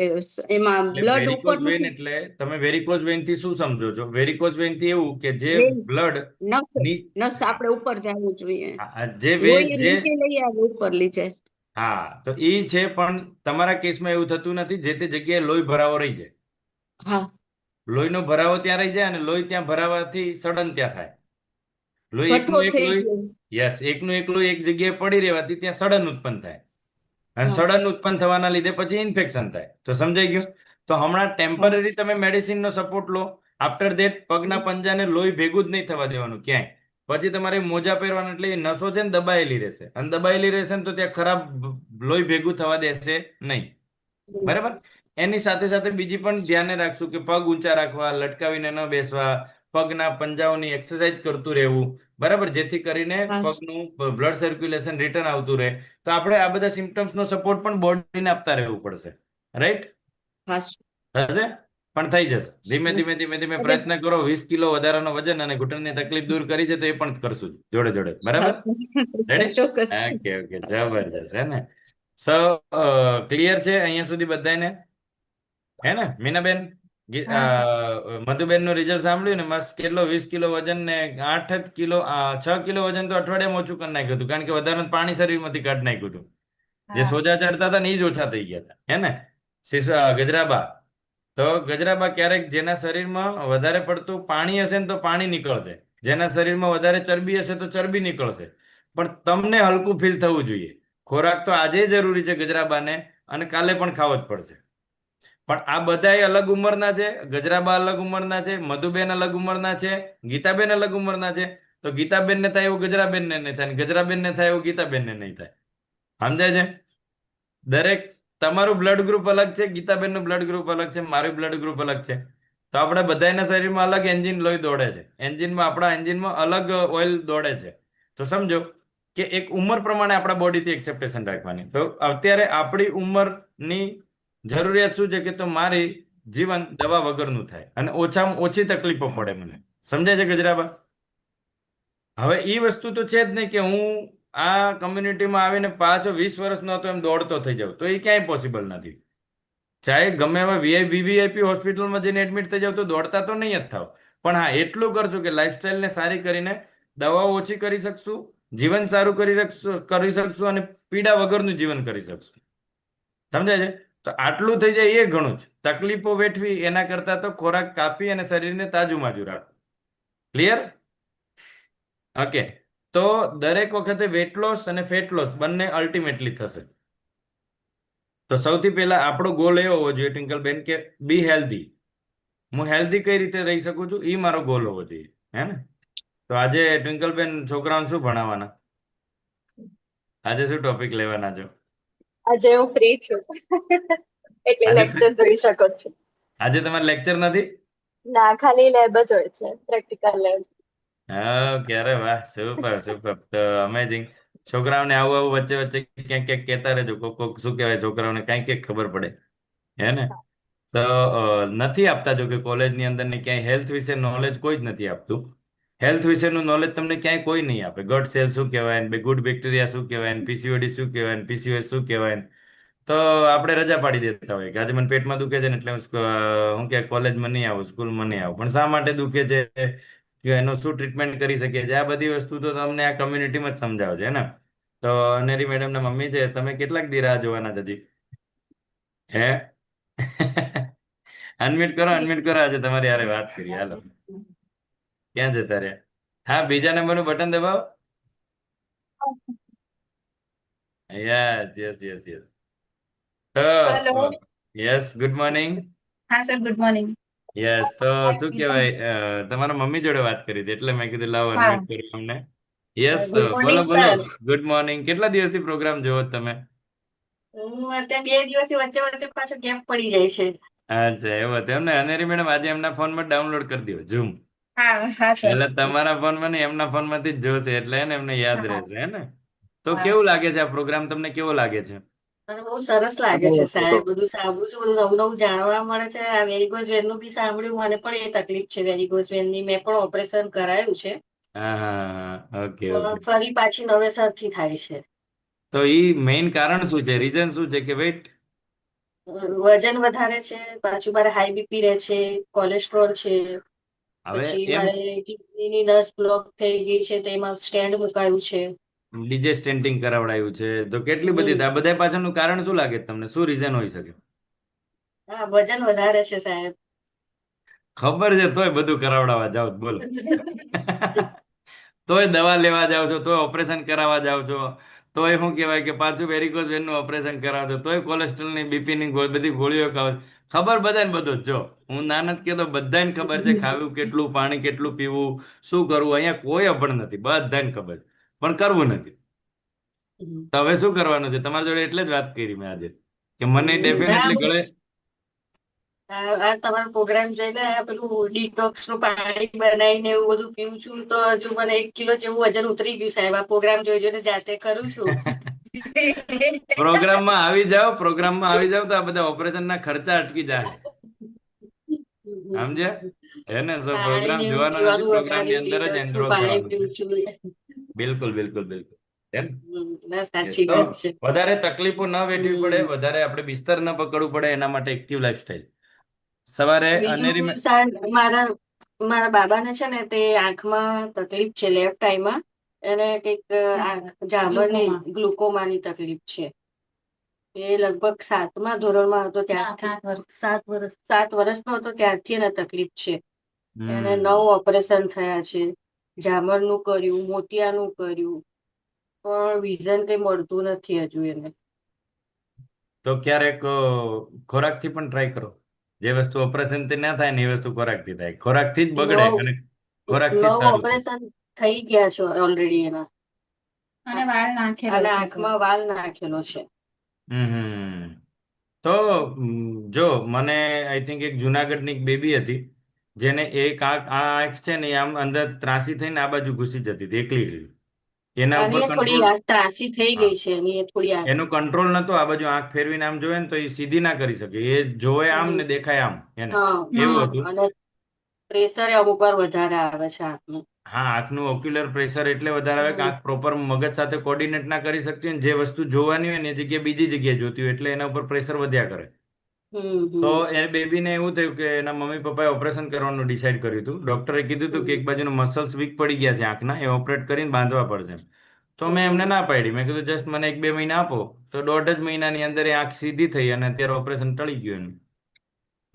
એમાં એટલે બ્લડ ઉપર વેરિકોઝ વેઇન નથી. એટલે તમે વેરિકોઝ વેઇન થી શું સમજો છો? વેરિકોઝ વેઇન થી એવું કે જે વેન બ્લડ નસ આપણે ઉપર જવું જોઈએ. જે લોહી નીચે લઈ આવે ઉપર લઈ જાય. હા, તો એ છે, પણ તમારા કેસમાં એવું થતું નથી. જે તે જગ્યાએ લોહી ભરાવો રહી જાય. હા લોહીનો ભરાવો ત્યાં રહી જાય અને લોહી ત્યાં ભરાવાથી સડન ત્યાં થાય. લોહી ગઠ્ઠો એકનું એક થઈ લોહી ગયો. એકનું એક લોહી એક જગ્યાએ પડી રહેવાથી ત્યાં સડન ઉત્પન્ન થાય. અને હા સડન ઉત્પન્ન થવાના લીધે પછી ઇન્ફેક્શન થાય. તો સમજાઈ ગયું? તો હમણાં હા ટેમ્પરરી તમે મેડિસિનનો સપોર્ટ લો. આફ્ટર ધેટ પગના પંજાને લોહી ભેગું જ નહીં થવા દેવાનું ક્યાંય. પછી તમારે મોજા પહેરવાના, એટલે એ નસો છે ને દબાયેલી રહેશે, અને દબાયેલી રહેશે ને તો ત્યાં ખરાબ લોહી ભેગું થવા દેશે નહીં. બરાબર? એની સાથે સાથે બીજી પણ ધ્યાને રાખશું કે પગ ઊંચા રાખવા, લટકાવીને ન બેસવા, પગના પંજાઓની એક્સરસાઇઝ કરતું રહેવું. બરાબર? જેથી કરીને હા પગનું બ્લડ સર્ક્યુલેશન રિટર્ન આવતું રહે. તો આપણે આ બધા સિમ્ટમ્સનો સપોર્ટ પણ બોડીને આપતા રહેવું પડશે. રાઈટ? હા થશે? પણ થઈ જશે. ધીમે ધીમે ધીમે ધીમે પ્રયત્ન કરો. 20 કિલો વધારાનો વજન અને ઘૂંટણની તકલીફ દૂર કરી છે તો એ પણ કરશું જોડે જોડે. બરાબર? રેડી? ચોક્કસ. ઓકે ઓકે, જબરજસ્ત. હે ને? સો ક્લિયર છે અહીંયા સુધી બધાને? હે ને મીનાબેન? મધુબેન નું રિઝલ્ટ સાંભળ્યું ને? મસ્ત. કેટલો 20 કિલો વજન ને 8 જ કિલો 6 કિલો વજન તો અઠવાડિયામાં ઓછું કરી નાખ્યું હતું, કારણ કે વધારાનું પાણી શરીરમાંથી કાઢી નાખ્યું હતું. જે સોજા ચડતા હતા ને એ જ ઓછા થઈ ગયા હતા. હે ને? ગજરાબા. તો ગજરાબા ક્યારેક જેના શરીરમાં વધારે પડતું પાણી હશે ને તો પાણી નીકળશે, જેના શરીરમાં વધારે ચરબી હશે તો ચરબી નીકળશે. પણ તમને હલકું ફીલ થવું જોઈએ. ખોરાક તો આજે જરૂરી છે ગજરાબાને, અને કાલે પણ ખાવો જ પડશે. પણ આ બધાય અલગ ઉંમરના છે. ગજરાબા અલગ ઉંમરના છે, મધુબેન અલગ ઉંમરના છે, ગીતાબેન અલગ ઉંમરના છે. તો ગીતાબેનને થાય એવું ગજરાબેનને નહીં થાય, ગજરાબેનને થાય એવું ગીતાબેનને નહીં થાય. સમજાય છે? દરેક તમારું બ્લડ ગ્રુપ અલગ છે, ગીતાબેનનું બ્લડ ગ્રુપ અલગ છે, મારું બ્લડ ગ્રુપ અલગ છે. તો આપણે બધાના શરીરમાં અલગ એન્જિન લોહી દોડે છે. આપણા એન્જિનમાં અલગ ઓઇલ દોડે છે. તો સમજો કે એક ઉંમર પ્રમાણે આપણા બોડીથી એક્સેપ્ટેશન રાખવાની. તો અત્યારે આપણી ઉંમરની જરૂરિયાત શું છે કે તો મારી જીવન દવા વગરનું થાય અને ઓછામાં ઓછી તકલીફો પડે મને. સમજાય છે ગજરાબા? હવે એ વસ્તુ તો છે જ નહીં કે હું આ કમ્યુનિટીમાં આવીને પાછો 20 વર્ષનો હતો એમ દોડતો થઈ જાઉં. તો એ ક્યાંય પોસિબલ નથી. ચાહે ગમે એવા વીવીઆઈપી હોસ્પિટલમાં જઈને એડમિટ થઈ જાવ તો દોડતા તો નહીં જ થાવ. પણ હા, એટલું કરશું કે લાઈફસ્ટાઈલને સારી કરીને દવાઓ ઓછી કરી શકશું, જીવન સારું કરી શકશું અને પીડા વગરનું જીવન કરી શકશું. સમજાય છે? તો આટલું થઈ જાય એ ઘણું જ. તકલીફો વેઠવી એના કરતાં તો ખોરાક કાપી અને શરીરને તાજુમાજુ રાખવું. ક્લિયર? ઓકે. તો દરેક વખતે વેટ લોસ અને ફેટ લોસ બંને અલ્ટિમેટલી થશે. તો સૌથી પહેલા આપણો ગોલ એવો હોવો જોઈએ ટ્વિંકલબેન કે બી હેલ્ધી. હું હેલ્ધી કઈ રીતે રહી શકું છું એ મારો ગોલ હોવો જોઈએ. હે ને? તો આજે ટ્વિંકલબેન છોકરાઓને શું ભણાવવાના? આજે શું ટોપિક લેવાના છો? આજે હું ફ્રી છું એટલે આજે લેક્ચર જોઈ શકો છો. આજે તમારે લેક્ચર નથી? ના, ખાલી લેબ જ હોય છે, પ્રેક્ટિકલ લેબ. ઓકે, અરે વાહ, સુપર સુપર. તો અમેઝિંગ. છોકરાઓને આવું આવું વચ્ચે વચ્ચે ક્યાંક ક્યાંક કહેતા રહેજો. કોક શું કહેવાય, છોકરાઓને કાંઈક ક્યાંક ખબર પડે. હે ને? તો નથી આપતા, જો કે કોલેજની અંદર ને ક્યાંય હેલ્થ વિશે નોલેજ કોઈ જ નથી આપતું. હેલ્થ વિશેનું નોલેજ તમને ક્યાંય કોઈ નહીં આપે. ગટ સેલ શું કહેવાય ને, ગુડ બેક્ટેરિયા શું કહેવાય ને, પીસીઓડી શું કહેવાય ને, પીસીઓએસ શું કહેવાય ને. તો આપણે રજા પાડી દેતા હોય કે આજે મને પેટમાં દુખે છે ને એટલે હું કે કોલેજમાં નહીં આવું, સ્કૂલમાં નહીં આવું. પણ શા માટે દુખે છે કે એનું શું ટ્રીટમેન્ટ કરી શકીએ છીએ, આ બધી વસ્તુ તો તમને આ કમ્યુનિટીમાં જ સમજાવે છે ને. તો અનેરી મેડમના મમ્મી છે, તમે કેટલાક દી રાહ જોવાના જ હજી? હે? અનમ્યુટ કરો, આજે તમારી યારે વાત કરીએ. હાલો, ક્યાં જતા રહ્યા? હા, બીજા નંબરનું બટન દબાવો. Yes yes yes yes. તો હેલો. Yes, good morning. હા સર, ગુડ મોર્નિંગ. યસ. તો શું કહેવાય, તમારા મમ્મી જોડે વાત કરી હતી એટલે મેં કીધું લાવો હા, અનમ્યુટ કરી અમને. યસ, ગુડ બોલો મોર્નિંગ બોલો. સર. Good morning. કેટલા દિવસથી પ્રોગ્રામ જોવો છો તમે? હું અત્યારે 2 દિવસથી વચ્ચે વચ્ચે પાછો ગેપ પડી જાય છે. અચ્છા, એવું હતું એમને. અનેરી મેડમ આજે એમના ફોનમાં ડાઉનલોડ કરી દો ઝૂમ. હા હા સર. એટલે તમારા ફોનમાં નહીં, એમના ફોનમાંથી જ જોશે એટલે એને એમને યાદ હા રહેશે. હે ને? તો હા. કેવું લાગે છે આ પ્રોગ્રામ? તમને કેવો લાગે છે? મને બહુ સરસ લાગે છે સાહેબ. બધું સાંભળું છું, બધું નવું નવું જાણવા મળે છે. આ વેરીગોઝ વેનનું બી સાંભળ્યું. મને પણ એ તકલીફ છે વેરીગોઝ વેનની. મેં પણ ઓપરેશન કરાયું છે, હા હા હા, ઓકે ઓકે. પણ ફરી પાછી નવેસરથી થાય છે. તો ઈ મેઇન કારણ શું છે? રીઝન શું છે કે વેઇટ? વજન વધારે છે, પાછું મારે હાઈ બીપી રહે છે, કોલેસ્ટ્રોલ છે, હવે પછી એમ મારે કિડનીની નસ બ્લોક થઈ ગઈ છે, તેમાં સ્ટેન્ડ મુકાયું છે. ડીજે સ્ટેન્ટિંગ કરાવડાયું છે, તો કેટલી બધી આ બધા પાછળનું કારણ શું લાગે છે તમને? શું રીઝન હોઈ શકે? હા, વજન વધારે છે સાહેબ. ખબર છે તોય બધું કરાવડાવવા જાવ છો, બોલો. તોય દવા લેવા જાવ છો, તોય ઓપરેશન કરાવવા જાવ છો, તોય શું કહેવાય કે પાછું વેરિકોઝ વેનનું ઓપરેશન કરાવો છો, તોય કોલેસ્ટ્રોલની બીપીની બધી ગોળીઓ ખાવ છો. ખબર બધાને બધું જ. જો હું ના નથી કહેતો, બધાને ખબર છે ખાવું કેટલું, પાણી કેટલું પીવું, શું કરવું. અહીંયા કોઈ અભણ નથી, બધાને ખબર છે, પણ કરવું નથી. તો હવે શું કરવાનું છે તમારી જોડે? એટલે જ વાત કરી મેં આજે કે મને ના, ડેફિનેટલી ગળે આ તમારો પ્રોગ્રામ જોઈને આ પેલું ડિટોક્સ નું પાણી બનાવીને એવું બધું પીવું છું, તો હજુ મને 1 કિલો જેવું વજન ઉતરી ગયું સાહેબ. આ પ્રોગ્રામ જોઈ જોઈને જાતે કરું છું. પ્રોગ્રામમાં આવી જાવ તો આ બધા ઓપરેશનના ખર્ચા અટકી જાય. સમજ્યા? હે ને? સો પાણી પ્રોગ્રામ ને એવું જોવાનો નથી, પીવાનું પ્રોગ્રામની વગાડ્યું, અંદર જ ડિટોક્સ નું એનરોલ પાણી થવાનું છે. પીવું છું. બિલકુલ બિલકુલ બિલકુલ. હે ને? ના, Yes. સાચી તો વાત છે. વધારે તકલીફો ન વેઠવી પડે, વધારે આપણે બિસ્તર ન પકડવું પડે, એના માટે એક્ટિવ લાઈફસ્ટાઈલ. સવારે અનેરી બીજું મારા મારા બાબાને છે ને, તે આંખમાં તકલીફ છે, લેફ્ટ આઈમાં. એને કંઈક આંખ ઝામરની ગ્લુકોમાની તકલીફ છે. એ લગભગ 7મા ધોરણમાં હતો ત્યારથી, 7 વર્ષનો હતો ત્યારથી એને તકલીફ છે. એને 9 ઓપરેશન થયા છે. ઝામરનું કર્યું, મોતિયાનું કર્યું, પણ વિઝન કઈ મળતું નથી હજુ એને. તો ક્યારેક ખોરાકથી પણ ટ્રાય કરો. જે વસ્તુ ઓપરેશનથી ના થાય ને એ વસ્તુ ખોરાકથી થાય. ખોરાકથી જ બગડે અને ખોરાકથી જ 9 સારું થાય. ઓપરેશન થઈ ગયા છે ઓલરેડી એના. અને વાળ નાખેલો અને છે સર. આંખમાં વાલ નાખેલો છે. હમ. તો જો મને આઈ થિંક એક જુનાગઢની એક બેબી હતી જેને એક આંખ આ આંખ છે ને એ આમ અંદર ત્રાસી થઈને આ બાજુ ઘૂસી જતી હતી એકલી એકલી. એના અને ઉપર એ થોડી કંટ્રોલ, ત્રાસી થઈ હા, ગઈ છે એની એ થોડી એનો કંટ્રોલ નતો. આ બાજુ આંખ ફેરવીને આમ જોવે ને તો એ સીધી ના કરી શકે, એ જોવે આમ ને દેખાય આમ એને, હા એવું હા હતું. અને પ્રેશર અમુક વાર વધારે આવે છે આંખનું. હા, આંખનું ઓક્યુલર પ્રેશર એટલે વધારે આવે કે આંખ પ્રોપર મગજ સાથે કોર્ડિનેટ ના કરી શકતી હોય ને, જે વસ્તુ જોવાની હોય ને એ જગ્યાએ બીજી જગ્યાએ જોતી હોય એટલે એના ઉપર પ્રેશર વધ્યા કરે. તો એ બેબીને એવું થયું કે એના મમ્મી પપ્પાએ ઓપરેશન કરવાનું ડિસાઈડ કર્યું હતું. ડોક્ટરે કીધું હતું કે એક બાજુનું મસલ્સ વીક પડી ગયા છે આંખના, એ ઓપરેટ કરીને બાંધવા પડશે. તો મેં એમને ના પાડી. મેં કીધું જસ્ટ મને 1-2 મહિના આપો. તો 1.5 જ મહિનાની અંદર એ આંખ સીધી થઈ અને અત્યારે ઓપરેશન ટળી ગયું એનું.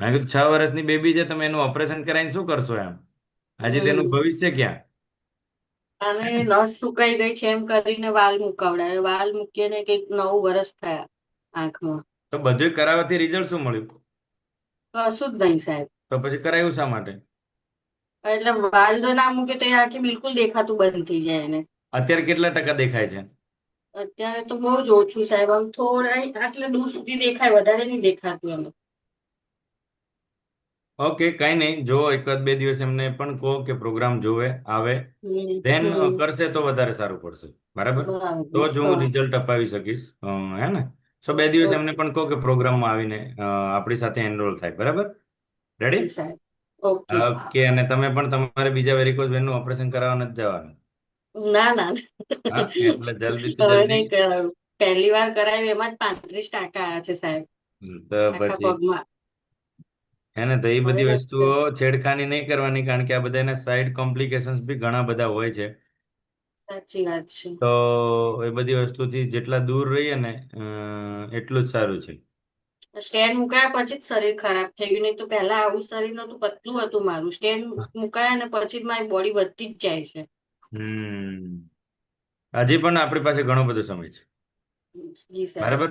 મેં કીધું 6 વર્ષની બેબી છે, તમે એનું ઓપરેશન કરાવીને શું કરશો એમ? હજી તેનું ભવિષ્ય ક્યાં? અને નસ સુકાઈ ગઈ છે એમ કરીને વાલ મુકાવડાવે, વાલ મૂકીને કંઈક 9 વર્ષ થયા આંખમાં. તો બધું કરાવવાથી રિઝલ્ટ શું મળ્યું? કશું જ નહીં સાહેબ. તો પછી કરાયું શા માટે? એટલે વાલ જો ના મૂકે તો એ આંખે બિલકુલ દેખાતું બંધ થઈ જાય એને. અત્યારે કેટલા ટકા દેખાય છે? અત્યારે તો બહુ જ ઓછું સાહેબ, આમ થોડા આટલે દૂર સુધી દેખાય, વધારે નહીં દેખાતું એમ. ઓકે, કઈ નહીં. જો 1-2 દિવસ એમને પણ કહો કે પ્રોગ્રામ જોવે આવે, હમ ધેન હમ કરશે તો વધારે સારું પડશે. બરાબર? તો બરાબર. જ હું હા રિઝલ્ટ અપાવી શકીશ. હે ને? 2 દિવસ એમને પણ કહો કે પ્રોગ્રામમાં આવીને આપણી સાથે એનરોલ થાય. બરાબર? રેડી? ઓકે સાહેબ. ઓકે. ઓકે. અને તમે પણ તમારે બીજા વેરિકોઝ વેનનું ઓપરેશન કરાવવા નથી જવાનું. ના ના હા, એટલે જલ્દીથી હવે જલ્દી. નહીં કરાવું. પહેલી વાર કરાવ્યું એમાં જ 35% આવ્યા છે સાહેબ તો આખા પછી પગમાં. હે ને, તો એ હવે બધી નહીં વસ્તુઓ છેડખાની નહીં કરવાની, કારણ કે આ બધાના સાઈડ કોમ્પ્લિકેશન્સ બી ઘણા બધા હોય છે. સાચી વાત છે. તો એ બધી વસ્તુથી જેટલા દૂર રહીએ ને એટલું જ સારું છે. સ્ટેન્ડ મુકાયા પછી જ શરીર ખરાબ થઈ ગયું, નહીં તો પહેલા આવું શરીર નતું, પતલું હતું મારું. સ્ટેન્ડ મુકાયા ને પછી જ મારી બોડી વધતી જ જાય છે. હજી પણ આપણી પાસે ઘણો બધો સમય છે. જી સાહેબ. બરાબર?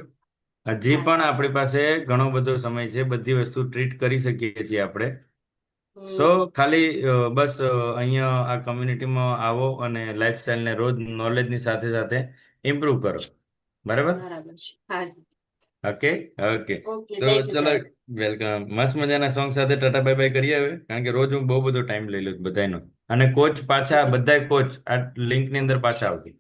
હજી હા પણ સાહેબ. આપણી પાસે ઘણો બધો સમય છે. બધી વસ્તુ ટ્રીટ કરી શકીએ છીએ આપણે. સો હમ ખાલી બસ અહીંયા આ કમ્યુનિટીમાં આવો અને લાઈફસ્ટાઈલને રોજ નોલેજની સાથે સાથે ઇમ્પ્રૂવ કરો. બરાબર? બરાબર છે. હા જી. ઓકે. ઓકે. ઓકે, તો થેન્ક યુ ચલો, સાહેબ. વેલકમ. મસ્ત મજાના સોંગ સાથે ટાટા બાય બાય કરીએ હવે, કારણ કે રોજ હું બહુ બધો ટાઈમ લઈ લઉં છું બધાનો. અને કોચ પાછા, બધા કોચ આ લિંકની અંદર પાછા આવશે.